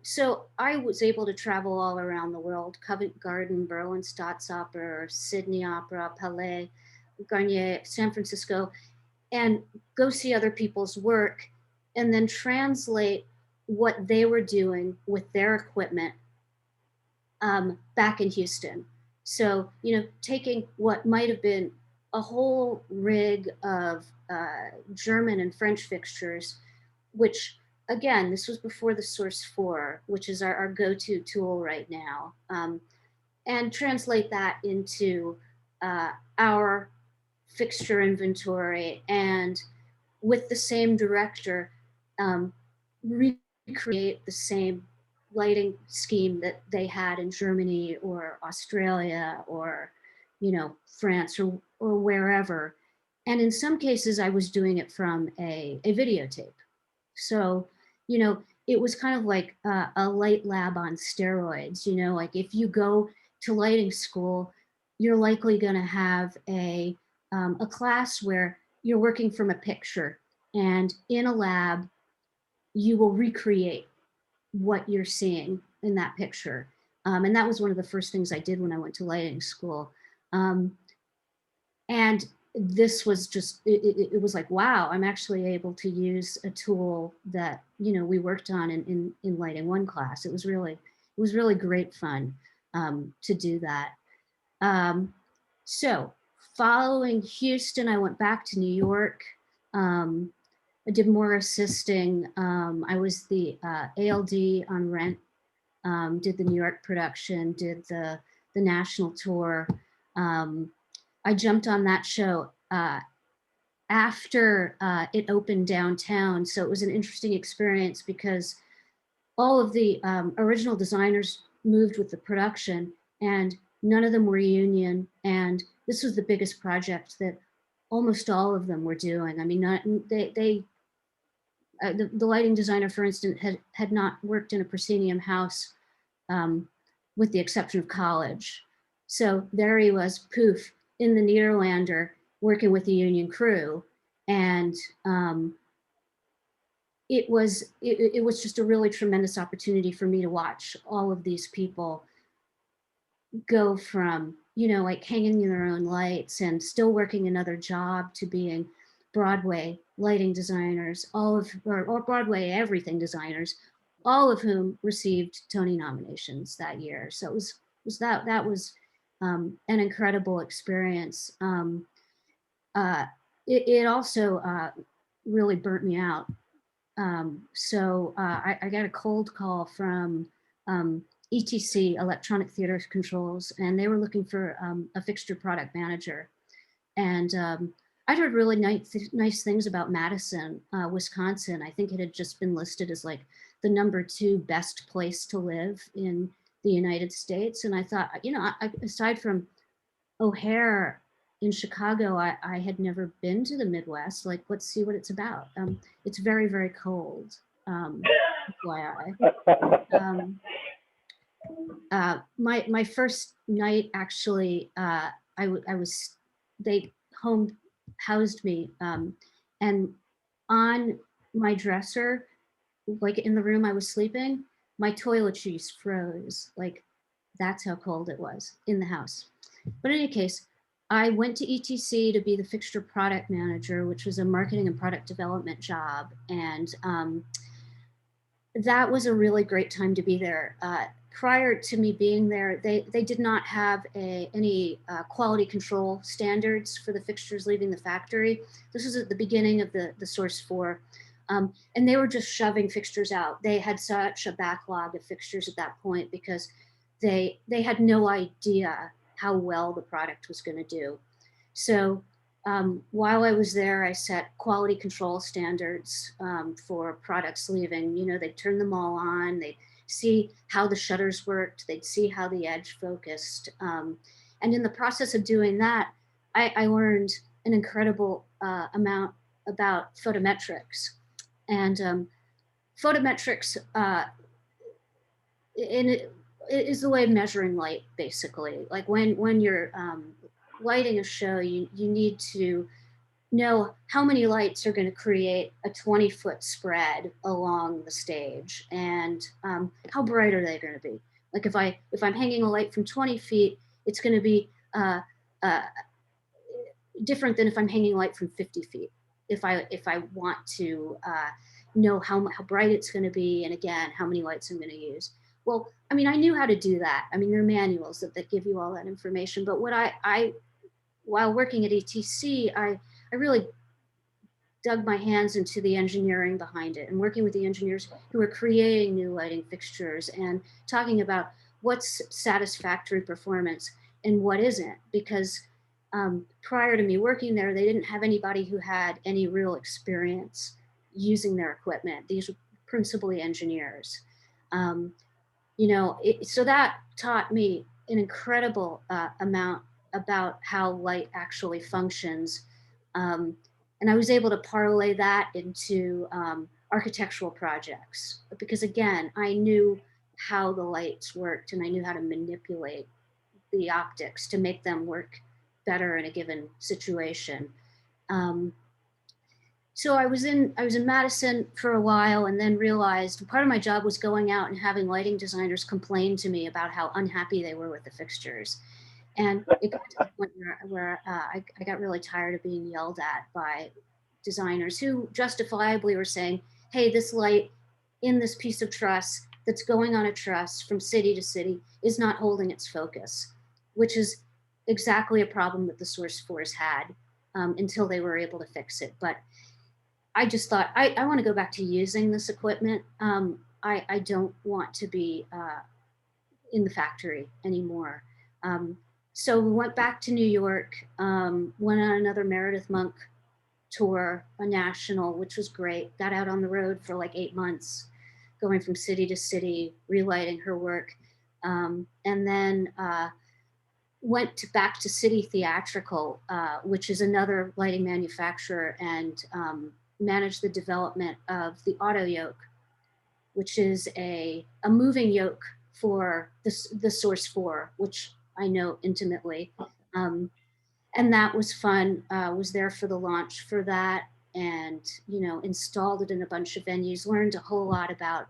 So I was able to travel all around the world: Covent Garden, Berlin Staatsoper, Sydney Opera, Palais, Garnier, San Francisco, and go see other people's work and then translate what they were doing with their equipment back in Houston. So, taking what might have been a whole rig of German and French fixtures, which again, this was before the Source 4, which is our go-to tool right now, and translate that into our fixture inventory, and with the same director, recreate the same lighting scheme that they had in Germany or Australia or, France or wherever. And in some cases, I was doing it from a videotape. So, it was kind of like a light lab on steroids. Like if you go to lighting school, you're likely going to have a class where you're working from a picture, and in a lab, you will recreate what you're seeing in that picture. And that was one of the first things I did when I went to lighting school. And this was just, it was like, wow, I'm actually able to use a tool that, we worked on in lighting 1 class. It was really great fun to do that. So following Houston, I went back to New York. I did more assisting. I was the ALD on Rent, did the New York production, did the national tour. I jumped on that show after it opened downtown. So it was an interesting experience because all of the original designers moved with the production, and none of them were union. And this was the biggest project that almost all of them were doing. I mean, the lighting designer, for instance, had not worked in a proscenium house with the exception of college. So there he was, poof, in the Nederlander, working with the union crew. And it was just a really tremendous opportunity for me to watch all of these people go from, like hanging in their own lights and still working another job to being Broadway lighting designers, or Broadway everything designers, all of whom received Tony nominations that year. So it was an incredible experience. It also really burnt me out. So I got a cold call from ETC, Electronic Theater Controls, and they were looking for a fixture product manager. And I'd heard really nice things about Madison, Wisconsin. I think it had just been listed as like the #2 best place to live in the United States. And I thought, aside from O'Hare in Chicago, I had never been to the Midwest. Like, let's see what it's about. It's very, very cold, FYI. My first night, actually, they home housed me, and on my dresser like in the room I was sleeping, my toiletries froze. Like that's how cold it was in the house. But in any case, I went to ETC to be the fixture product manager, which was a marketing and product development job. And that was a really great time to be there. Prior to me being there, they did not have any quality control standards for the fixtures leaving the factory. This was at the beginning of the Source 4. And they were just shoving fixtures out. They had such a backlog of fixtures at that point because they had no idea how well the product was going to do. So while I was there, I set quality control standards for products leaving. You know, they'd turn them all on. They'd see how the shutters worked. They'd see how the edge focused. And in the process of doing that, I learned an incredible amount about photometrics. And photometrics it is the way of measuring light, basically. Like when you're lighting a show, you need to know how many lights are going to create a 20-foot spread along the stage, and how bright are they going to be. Like if I'm hanging a light from 20 feet, it's going to be different than if I'm hanging a light from 50 feet. If I want to know how bright it's going to be, and again, how many lights I'm going to use. Well, I mean, I knew how to do that. I mean, there are manuals that give you all that information. But what while working at ETC, I really dug my hands into the engineering behind it and working with the engineers who are creating new lighting fixtures and talking about what's satisfactory performance and what isn't. Because prior to me working there, they didn't have anybody who had any real experience using their equipment. These were principally engineers. You know, so that taught me an incredible amount about how light actually functions. And I was able to parlay that into architectural projects because, again, I knew how the lights worked and I knew how to manipulate the optics to make them work better in a given situation. So I was in Madison for a while and then realized part of my job was going out and having lighting designers complain to me about how unhappy they were with the fixtures. And it got to the point where I got really tired of being yelled at by designers who justifiably were saying, hey, this light in this piece of truss that's going on a truss from city to city is not holding its focus, which is exactly a problem that the Source 4s had until they were able to fix it. But I just thought, I want to go back to using this equipment. I don't want to be in the factory anymore. So we went back to New York, went on another Meredith Monk tour, a national, which was great. Got out on the road for like 8 months, going from city to city, relighting her work. And then went back to City Theatrical, which is another lighting manufacturer, and managed the development of the auto yoke, which is a moving yoke for the Source 4, which I know intimately. And that was fun. Was there for the launch for that, and installed it in a bunch of venues, learned a whole lot about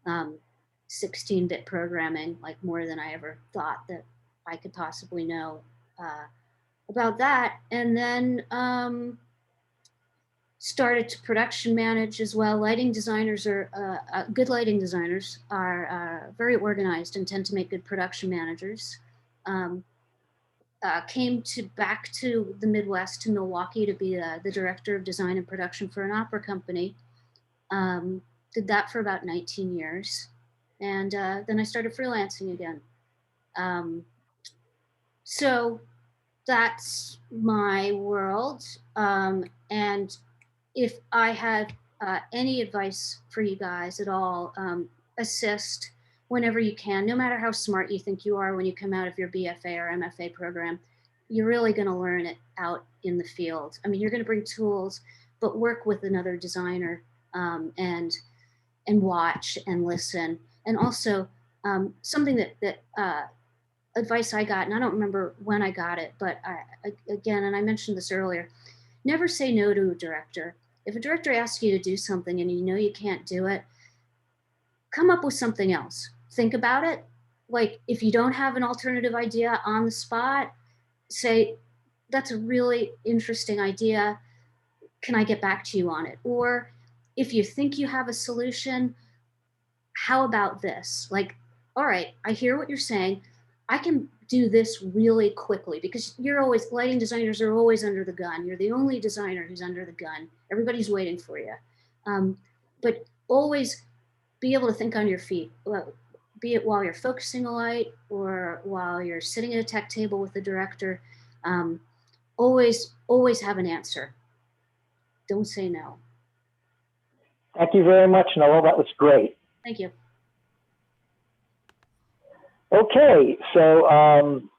16-bit programming, like more than I ever thought that I could possibly know about that. And then started to production manage as well. Lighting designers good lighting designers are very organized and tend to make good production managers. Came back to the Midwest, to Milwaukee, to be the director of design and production for an opera company. Did that for about 19 years. And then I started freelancing again. So that's my world. And if I had any advice for you guys at all, assist whenever you can, no matter how smart you think you are when you come out of your BFA or MFA program. You're really going to learn it out in the field. I mean, you're going to bring tools, but work with another designer and watch and listen. And also something that advice I got, and I don't remember when I got it, but again, and I mentioned this earlier, never say no to a director. if a director asks you to do something and you know you can't do it, come up with something else. Think about it. Like if you don't have an alternative idea on the spot, say, that's a really interesting idea. Can I get back to you on it? Or if you think you have a solution, how about this? Like, all right, I hear what you're saying. I can do this really quickly, because lighting designers are always under the gun. You're the only designer who's under the gun. Everybody's waiting for you. But always be able to think on your feet, be it while you're focusing a light or while you're sitting at a tech table with the director. Always have an answer. Don't say no. Thank you very much, Noel. That was great. Thank you. Okay, so I'm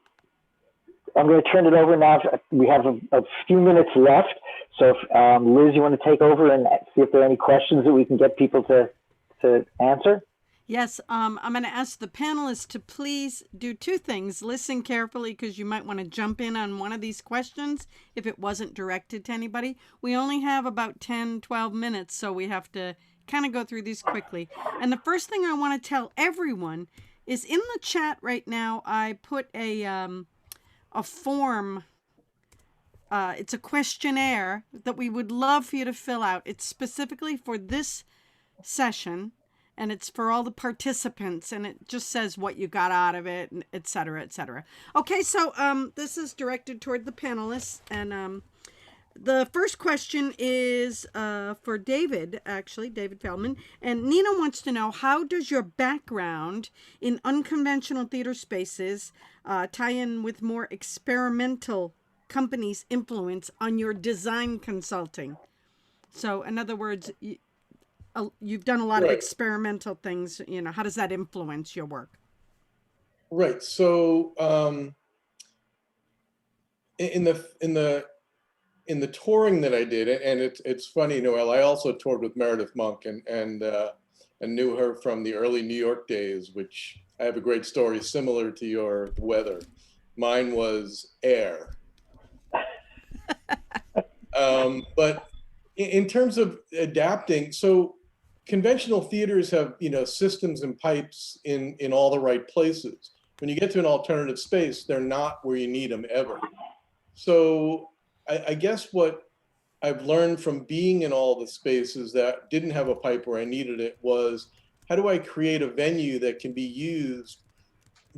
going to turn it over now. We have a few minutes left. So if, Liz, you want to take over and see if there are any questions that we can get people to answer? Yes, I'm going to ask the panelists to please do two things. Listen carefully, because you might want to jump in on one of these questions if it wasn't directed to anybody. We only have about 10, 12 minutes, so we have to kind of go through these quickly. And the first thing I want to tell everyone is in the chat right now, I put a form. It's a questionnaire that we would love for you to fill out. It's specifically for this session, and it's for all the participants, and it just says what you got out of it, and et cetera, et cetera. Okay, so this is directed toward the panelists, and the first question is for David, actually, David Feldman, and Nina wants to know, how does your background in unconventional theater spaces tie in with more experimental companies' influence on your design consulting? So, in other words, you've done a lot of experimental things. How does that influence your work? Right. So in the touring that I did, and it's funny, Noel, I also toured with Meredith Monk and knew her from the early New York days, which I have a great story similar to your weather. Mine was air. But in terms of adapting, so conventional theaters have, systems and pipes in all the right places. When you get to an alternative space, they're not where you need them ever. So I guess what I've learned from being in all the spaces that didn't have a pipe where I needed it was, how do I create a venue that can be used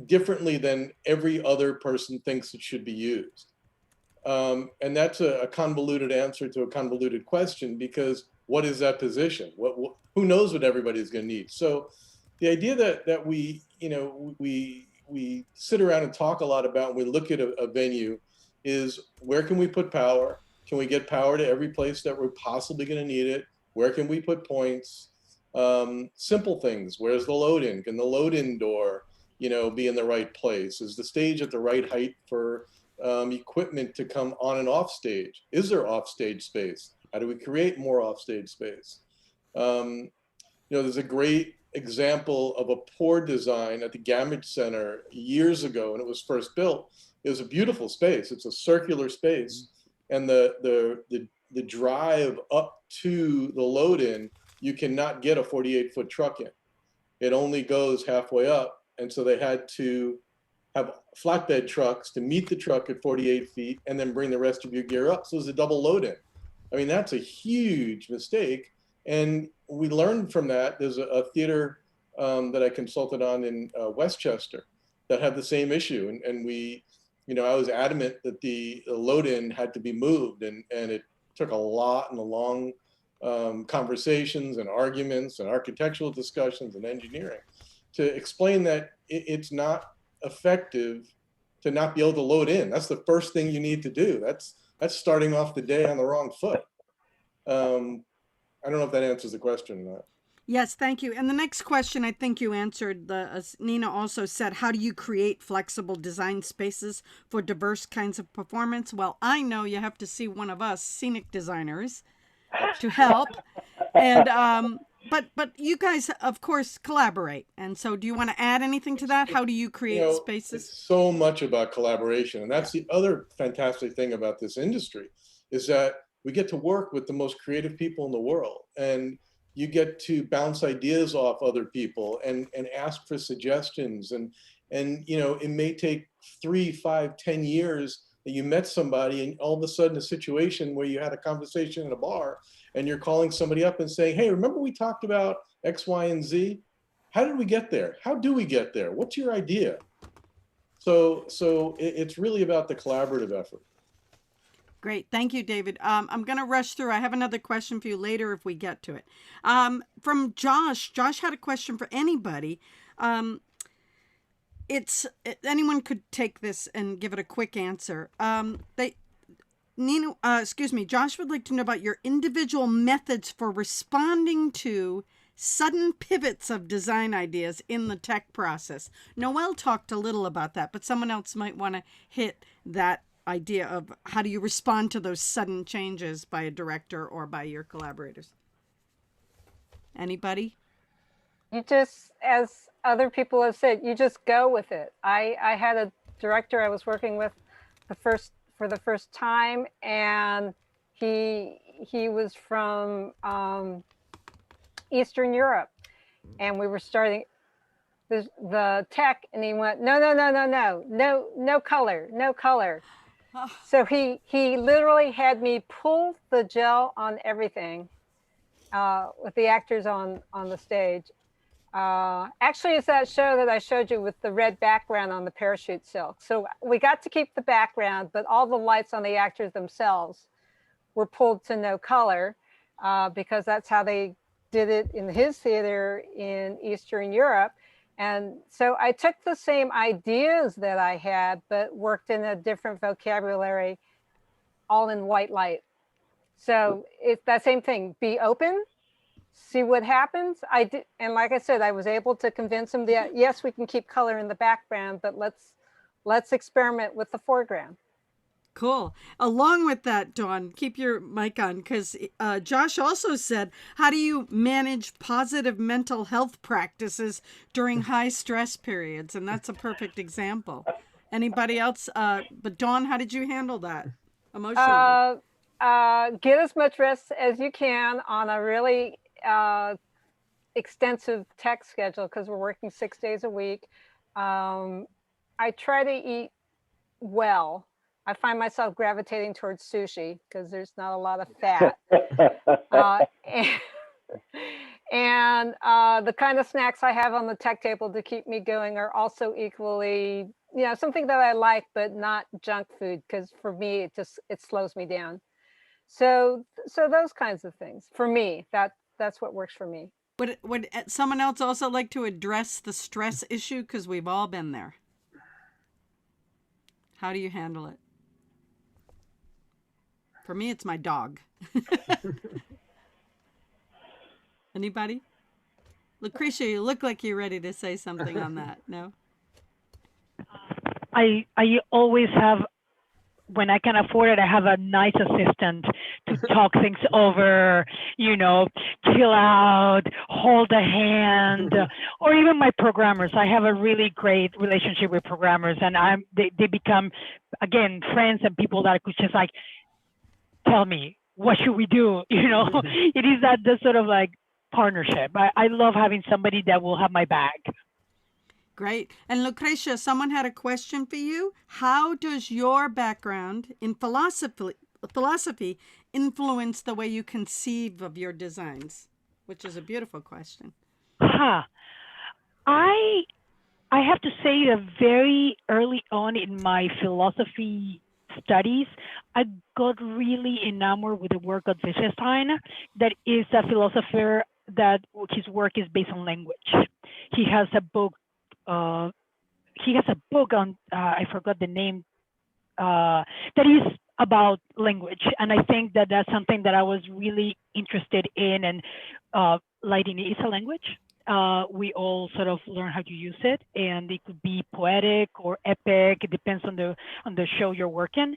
differently than every other person thinks it should be used? And that's a convoluted answer to a convoluted question, because what is that position? Who knows what everybody's going to need? So the idea that we sit around and talk a lot about when we look at a venue is, where can we put power? Can we get power to every place that we're possibly going to need it? Where can we put points? Simple things. Where's the load-in? Can the load-in door, be in the right place? Is the stage at the right height for equipment to come on and off stage? Is there offstage space? How do we create more offstage space? There's a great example of a poor design at the Gamage Center years ago when it was first built. It was a beautiful space. It's a circular space, and the drive up to the load-in, you cannot get a 48-foot truck in. It only goes halfway up, and so they had to have flatbed trucks to meet the truck at 48 feet and then bring the rest of your gear up. So it was a double load-in. I mean, that's a huge mistake. And we learned from that. There's a theater that I consulted on in Westchester that had the same issue. And we, I was adamant that the load-in had to be moved. And it took a lot and a long conversations and arguments and architectural discussions and engineering to explain that it's not effective to not be able to load in. That's the first thing you need to do. That's starting off the day on the wrong foot. I don't know if that answers the question or not. Yes, thank you. And the next question, I think you answered. Nina also said, how do you create flexible design spaces for diverse kinds of performance? Well, I know you have to see one of us scenic designers to help. And but you guys, of course, collaborate. And so do you want to add anything to that? How do you create spaces? It's so much about collaboration. And that's the other fantastic thing about this industry, is that we get to work with the most creative people in the world, and you get to bounce ideas off other people and ask for suggestions. And you know, it may take 3, 5, 10 years that you met somebody, and all of a sudden a situation where you had a conversation in a bar and you're calling somebody up and saying, hey, remember we talked about X, Y, and Z? How did we get there? How do we get there? What's your idea? So it's really about the collaborative effort. Great. Thank you, David. I'm going to rush through. I have another question for you later if we get to it. From Josh. Josh had a question for anybody. Anyone could take this and give it a quick answer. Josh would like to know about your individual methods for responding to sudden pivots of design ideas in the tech process. Noele talked a little about that, but someone else might want to hit that idea of how do you respond to those sudden changes by a director or by your collaborators. Anybody? You just, as other people have said, you just go with it. I had a director I was working with for the first time, and he was from Eastern Europe, and we were starting the tech, and he went, no color. So he literally had me pull the gel on everything with the actors on the stage. Actually, it's that show that I showed you with the red background on the parachute silk. So we got to keep the background, but all the lights on the actors themselves were pulled to no color because that's how they did it in his theater in Eastern Europe. And so I took the same ideas that I had, but worked in a different vocabulary, all in white light. So it's that same thing, be open, see what happens. I did, and like I said, I was able to convince him that yes, we can keep color in the background, but let's experiment with the foreground. Cool. Along with that, Dawn, keep your mic on, because Josh also said, how do you manage positive mental health practices during high stress periods? And that's a perfect example. Anybody else? But Dawn, how did you handle that emotionally? Get as much rest as you can on a really extensive tech schedule, because we're working 6 days a week. I try to eat well. I find myself gravitating towards sushi because there's not a lot of fat. And the kind of snacks I have on the tech table to keep me going are also equally, something that I like, but not junk food, because for me, it slows me down. So those kinds of things, for me, that's what works for me. Would someone else also like to address the stress issue? Because we've all been there. How do you handle it? For me, it's my dog. Anybody? Lucrecia, you look like you're ready to say something on that. No? I always have, when I can afford it, I have a nice assistant to talk things over, chill out, hold a hand, or even my programmers. I have a really great relationship with programmers, and they become, again, friends and people that I could just like, tell me, what should we do? It is that sort of like partnership. I love having somebody that will have my back. Great. And Lucrecia, someone had a question for you. How does your background in philosophy influence the way you conceive of your designs? Which is a beautiful question. I have to say that very early on in my philosophy studies, I got really enamored with the work of Wittgenstein, that is a philosopher that his work is based on language. He has a book on, I forgot the name, that is about language. And I think that that's something that I was really interested in, and lighting is a language. We all sort of learn how to use it, and it could be poetic or epic. It depends on the show you're working.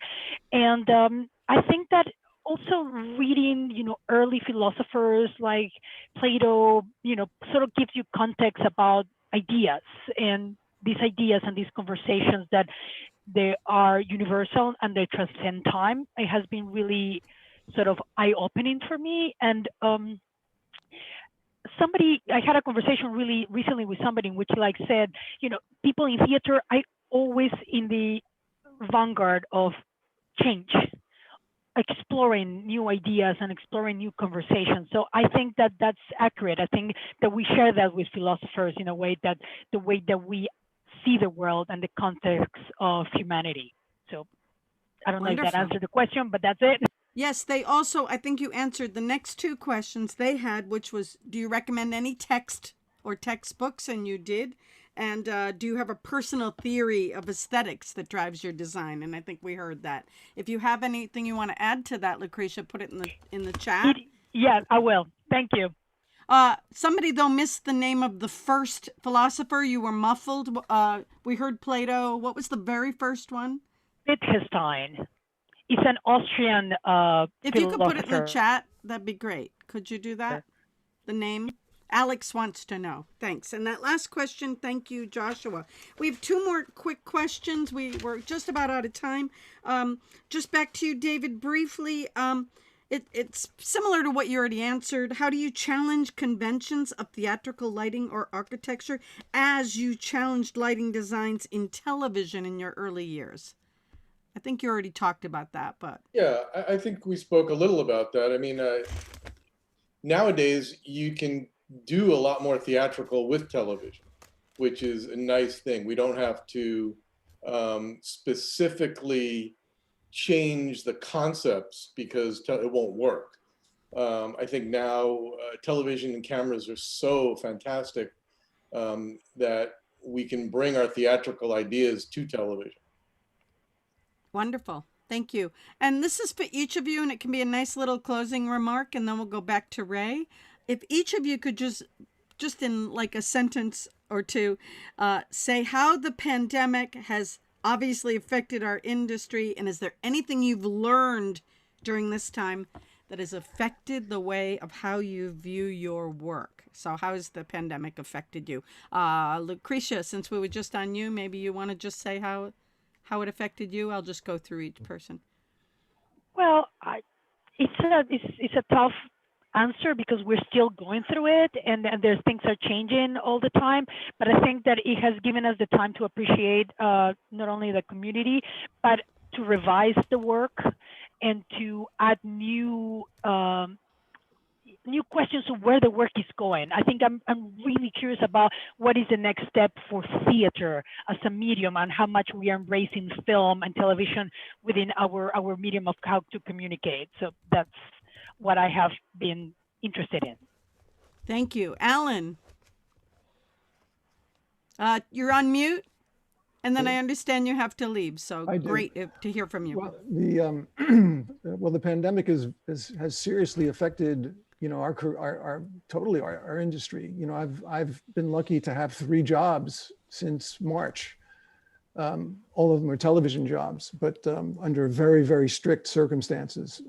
And I think that also reading, early philosophers like Plato, sort of gives you context about ideas, and these ideas and these conversations that they are universal and they transcend time. It has been really sort of eye-opening for me. And I had a conversation really recently with somebody in which like said, people in theater are always in the vanguard of change, exploring new ideas and exploring new conversations. So I think that that's accurate. I think that we share that with philosophers in a way that the way that we see the world and the context of humanity. So I don't know if that Wonderful. answered the question, but that's it. Yes, they also, I think you answered the next two questions they had, which was, do you recommend any text or textbooks? And you did. And do you have a personal theory of aesthetics that drives your design? And I think we heard that. If you have anything you want to add to that, Lucrecia, put it in the chat. Yeah, I will. Thank you. Somebody, though, missed the name of the first philosopher. You were muffled. We heard Plato. What was the very first one? Wittgenstein. It's an Austrian If you could put it in the philosopher. chat, that'd be great. Could you do that? Sure. The name? Alex wants to know. Thanks. And that last question, thank you, Joshua. We have two more quick questions. We're just about out of time. Just back to you, David, briefly. It's similar to what you already answered. How do you challenge conventions of theatrical lighting or architecture as you challenged lighting designs in television in your early years? I think you already talked about that, but. Yeah, I think we spoke a little about that. I mean, nowadays you can do a lot more theatrical with television, which is a nice thing. We don't have to specifically change the concepts because it won't work. I think now television and cameras are so fantastic that we can bring our theatrical ideas to television. Wonderful. Thank you. And this is for each of you, and it can be a nice little closing remark, and then we'll go back to Ray. If each of you could just in like a sentence or two, say how the pandemic has obviously affected our industry, and is there anything you've learned during this time that has affected the way of how you view your work? So how has the pandemic affected you? Lucrecia, since we were just on you, maybe you want to just say how it affected you. I'll just go through each person. Well, it's a tough answer because we're still going through it, and there's things are changing all the time. But I think that it has given us the time to appreciate not only the community, but to revise the work and to add new questions of where the work is going. I think I'm really curious about what is the next step for theater as a medium and how much we are embracing film and television within our medium of how to communicate. So that's what I have been interested in. Thank you. Alan, you're on mute, and then I understand you have to leave. So great to hear from you. Well, the pandemic has seriously affected our industry. I've been lucky to have 3 jobs since March. All of them are television jobs, but under very, very strict circumstances.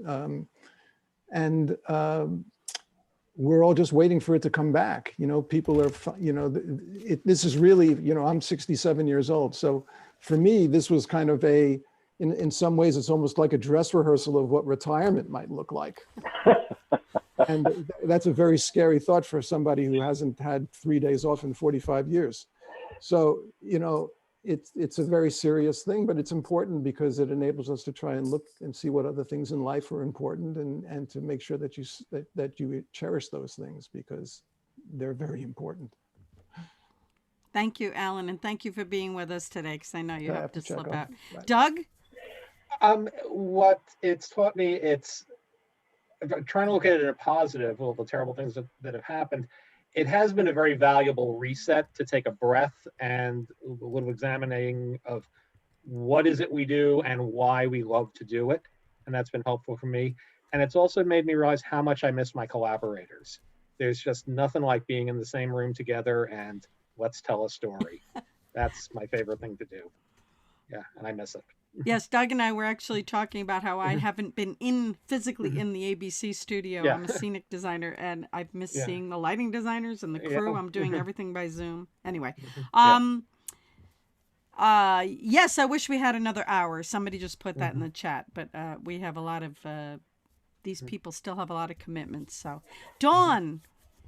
And we're all just waiting for it to come back. People are, this is really, I'm 67 years old. So for me, this was kind of in some ways, it's almost like a dress rehearsal of what retirement might look like. And that's a very scary thought for somebody who hasn't had 3 days off in 45 years. So, it's a very serious thing, but it's important because it enables us to try and look and see what other things in life are important, and to make sure that you cherish those things because they're very important. Thank you, Alan, and thank you for being with us today, because I know you have to slip out. Right. Doug? What it's taught me, it's trying to look at it in a positive, all the terrible things that have happened. It has been a very valuable reset to take a breath and a little examining of what is it we do and why we love to do it. And that's been helpful for me. And it's also made me realize how much I miss my collaborators. There's just nothing like being in the same room together and let's tell a story. That's my favorite thing to do. Yeah, and I miss it. Yes, Doug and I were actually talking about how I haven't been physically in the ABC studio. Yeah. I'm a scenic designer, and I've missed seeing the lighting designers and the crew. I'm doing everything by Zoom. Anyway, yes, I wish we had another hour. Somebody just put that in the chat, but we have a lot of these people still have a lot of commitments. So, Dawn,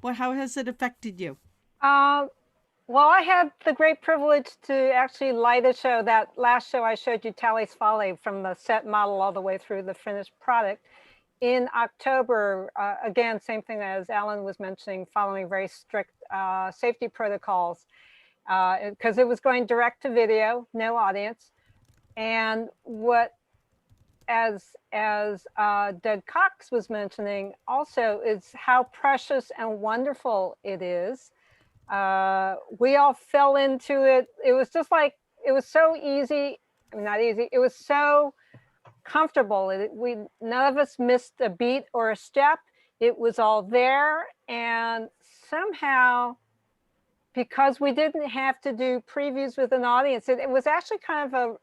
how has it affected you? Well, I had the great privilege to actually light a show. That last show I showed you, Tally's Folly, from the set model all the way through the finished product. In October, again, same thing as Alan was mentioning, following very strict safety protocols, because it was going direct to video, no audience. And as Doug Cox was mentioning also, is how precious and wonderful it is. We all fell into it. It was just like, it was so easy. I mean, not easy. It was so comfortable. None of us missed a beat or a step. It was all there. And somehow, because we didn't have to do previews with an audience, it was actually kind of a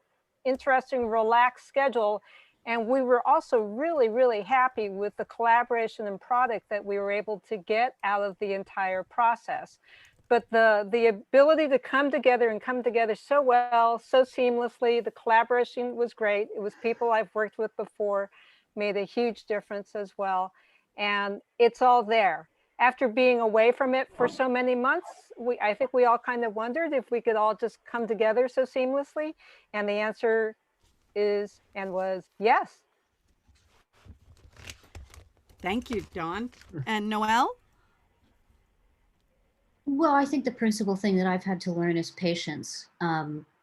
interesting, relaxed schedule. And we were also really, really happy with the collaboration and product that we were able to get out of the entire process. But the ability to come together so well, so seamlessly, the collaboration was great. It was people I've worked with before, made a huge difference as well. And it's all there. After being away from it for so many months, I think we all kind of wondered if we could all just come together so seamlessly. And the answer is and was yes. Thank you, Dawn. And Noelle? Well, I think the principal thing that I've had to learn is patience.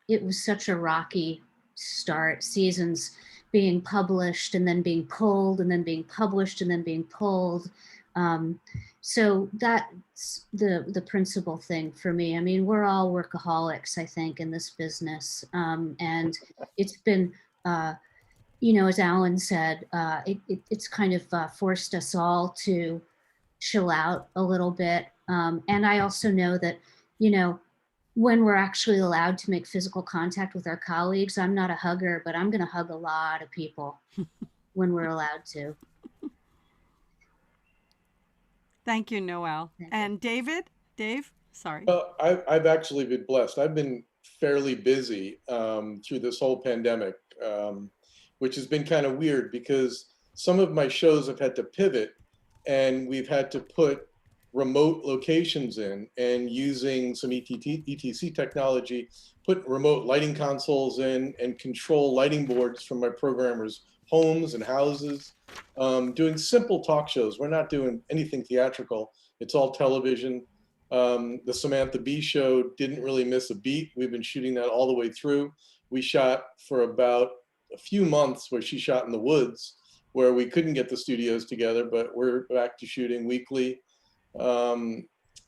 It was such a rocky start, seasons being published and then being pulled and then being published and then being pulled. So that's the principal thing for me. I mean, we're all workaholics, I think, in this business. And it's been, as Alan said, it's kind of forced us all to chill out a little bit. And I also know that, when we're actually allowed to make physical contact with our colleagues, I'm not a hugger, but I'm going to hug a lot of people when we're allowed to. Thank you, Noelle. Thank you. And Dave, sorry. Well, I've actually been blessed. I've been fairly busy through this whole pandemic, which has been kind of weird because some of my shows have had to pivot and we've had to put remote locations in, and using some ETC technology, put remote lighting consoles in and control lighting boards from my programmers' homes and houses, doing simple talk shows. We're not doing anything theatrical. It's all television. The Samantha Bee show didn't really miss a beat. We've been shooting that all the way through. We shot for about a few months where she shot in the woods, where we couldn't get the studios together, but we're back to shooting weekly. A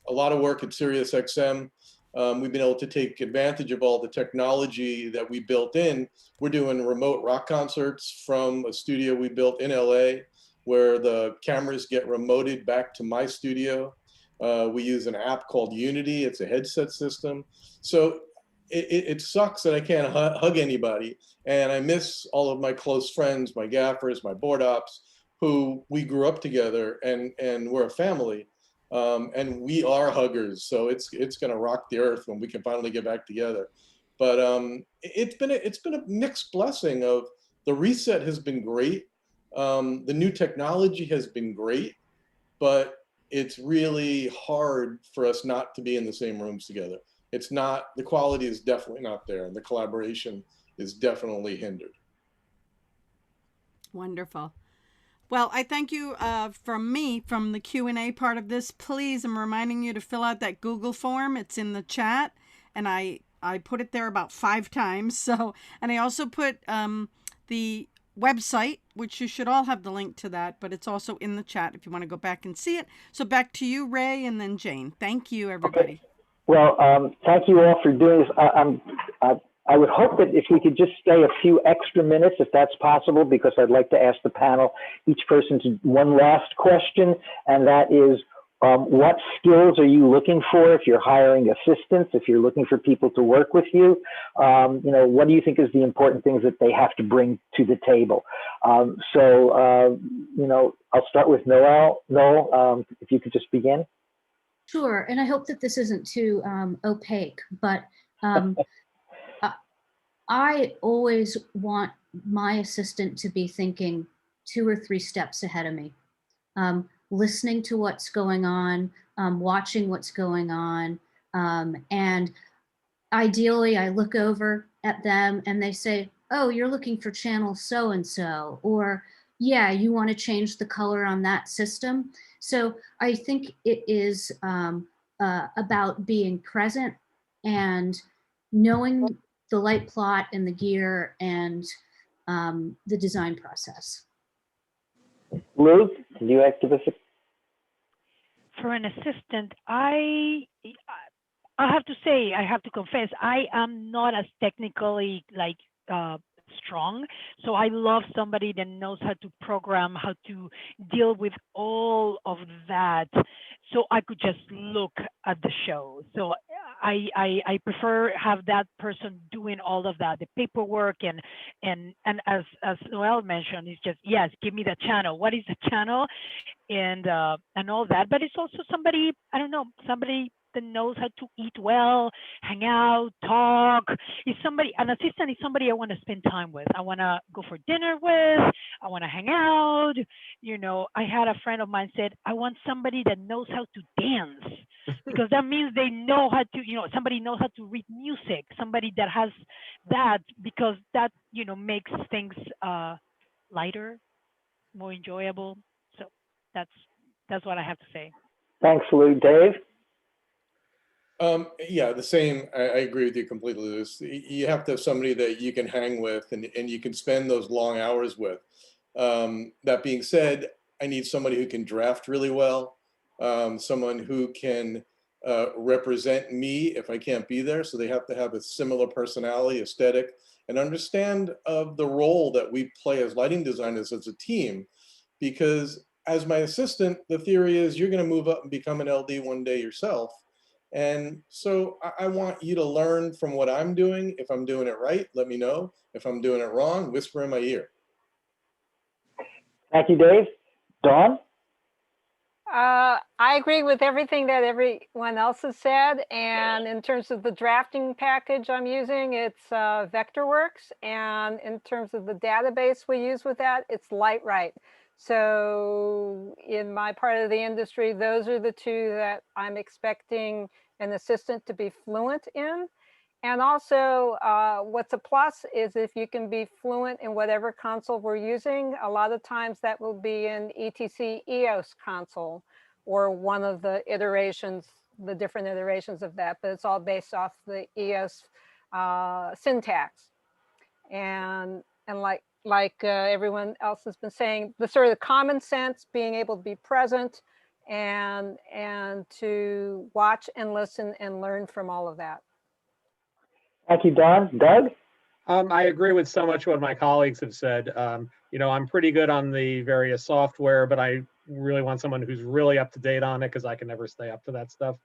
lot of work at Sirius XM. We've been able to take advantage of all the technology that we built in. We're doing remote rock concerts from a studio we built in LA, where the cameras get remoted back to my studio. We use an app called Unity. It's a headset system. So it sucks that I can't hug anybody. And I miss all of my close friends, my gaffers, my board ops, who we grew up together, and we're a family. And we are huggers, so it's going to rock the earth when we can finally get back together. But it's been a mixed blessing. Of the reset has been great, the new technology has been great, but it's really hard for us not to be in the same rooms together. It's not, the quality is definitely not there, and the collaboration is definitely hindered. Wonderful. Well, I thank you from the Q&A part of this. Please, I'm reminding you to fill out that Google form. It's in the chat, and I put it there about 5 times. So, and I also put the website, which you should all have the link to that, but it's also in the chat if you want to go back and see it. So back to you, Ray, and then Jane. Thank you, everybody. Okay. Well, thank you all for doing this. I would hope that if we could just stay a few extra minutes, if that's possible, because I'd like to ask the panel, each person, one last question, and that is, what skills are you looking for if you're hiring assistants, if you're looking for people to work with you? What do you think is the important things that they have to bring to the table? I'll start with Noelle. Noel, if you could just begin. Sure, and I hope that this isn't too opaque, but I always want my assistant to be thinking 2 or 3 steps ahead of me, listening to what's going on, watching what's going on. And ideally, I look over at them and they say, oh, you're looking for channel so-and-so, or yeah, you want to change the color on that system. So I think it is about being present and knowing the light plot and the gear and the design process. Lou, do you have to give us a For an assistant, I have to say, I have to confess, I am not as technically like strong. So I love somebody that knows how to program, how to deal with all of that. So I could just look at the show. So I prefer have that person doing all of that, the paperwork and as Noelle mentioned, it's just, yes, give me the channel. What is the channel? And all that. But it's also somebody, I don't know, somebody that knows how to eat well, hang out, talk. Is somebody, an assistant is somebody I want to spend time with. I want to go for dinner with. I want to hang out. You know, I had a friend of mine said, I want somebody that knows how to dance because that means they know how to, you know, somebody knows how to read music, somebody that has that, because that, you know, makes things lighter, more enjoyable. So that's what I have to say. Thanks, Lou. Dave? Yeah, the same. I agree with you completely, Luce. You have to have somebody that you can hang with and you can spend those long hours with. That being said, I need somebody who can draft really well, someone who can represent me if I can't be there. So they have to have a similar personality, aesthetic, and understand of the role that we play as lighting designers as a team. Because as my assistant, the theory is you're going to move up and become an LD one day yourself. And so I want you to learn from what I'm doing. If I'm doing it right, let me know. If I'm doing it wrong, whisper in my ear. Thank you, Dave. Dawn? I agree with everything that everyone else has said. And in terms of the drafting package I'm using, it's Vectorworks. And in terms of the database we use with that, it's Lightright. So in my part of the industry, those are the two that I'm expecting an assistant to be fluent in. And also what's a plus is if you can be fluent in whatever console we're using, a lot of times that will be an ETC EOS console or one of the iterations, the different iterations of that, but it's all based off the EOS syntax. And like everyone else has been saying, the sort of the common sense, being able to be present and to watch and listen and learn from all of that. Thank you, Dawn. Doug? I agree with so much what my colleagues have said. You know, I'm pretty good on the various software, but I really want someone who's really up to date on it because I can never stay up to that stuff.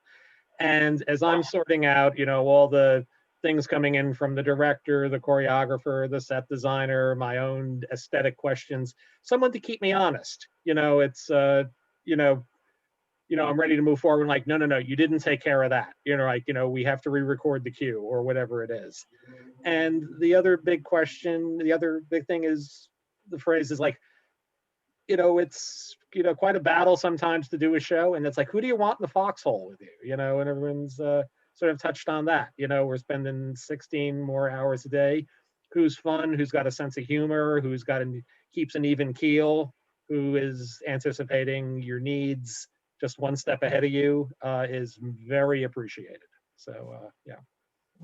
And as I'm sorting out, you know, all the things coming in from the director, the choreographer, the set designer, my own aesthetic questions, someone to keep me honest. You know, it's, you know, I'm ready to move forward. Like, no, you didn't take care of that. You know, like, you know, we have to re-record the cue or whatever it is. And the other big question, the other big thing is the phrase is like, you know, it's, you know, quite a battle sometimes to do a show. And it's like, who do you want in the foxhole with you? You know, and everyone's sort of touched on that. You know, we're spending 16 more hours a day. Who's fun, who's got a sense of humor, who's got keeps an even keel, who is anticipating your needs just one step ahead of you is very appreciated. So, yeah.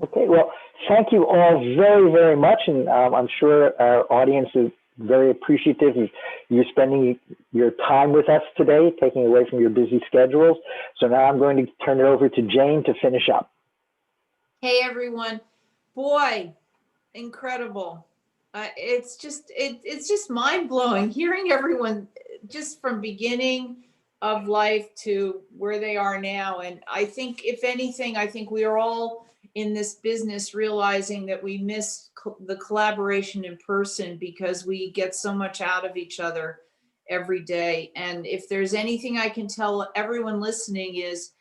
Okay, well, thank you all very, very much. And I'm sure our audience is very appreciative of you spending your time with us today, taking away from your busy schedules. So now I'm going to turn it over to Jane to finish up. Hey, everyone. Boy, incredible. It's just mind blowing hearing everyone just from beginning of life to where they are now. And I think if anything, I think we are all in this business realizing that we miss the collaboration in person because we get so much out of each other every day. And if there's anything I can tell everyone listening is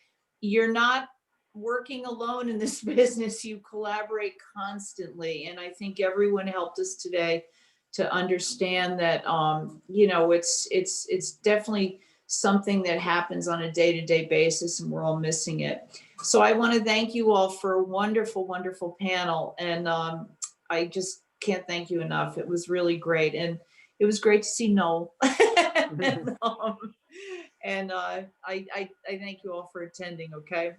you're not working alone in this business, you collaborate constantly. And I think everyone helped us today understand that, you know, it's definitely something that happens on a day-to-day basis, and we're all missing it. So I want to thank you all for a wonderful, wonderful panel. And I just can't thank you enough. It was really great. And it was great to see Noel. And I thank you all for attending, okay?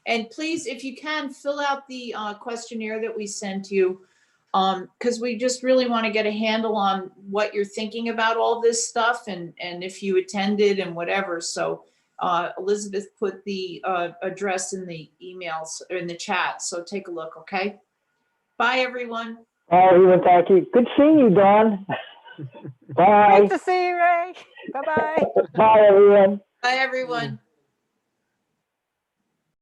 And please, if you can, fill out the questionnaire that we sent you, because we just really want to get a handle on what you're thinking about all this stuff, and if you attended and whatever. So Elizabeth put the address in the emails or in the chat, so take a look, okay? Bye, everyone. Bye, everyone. Thank you. Good seeing you, Dawn. Bye. Great to see you, Ray. Bye-bye. Bye, everyone. Bye, everyone.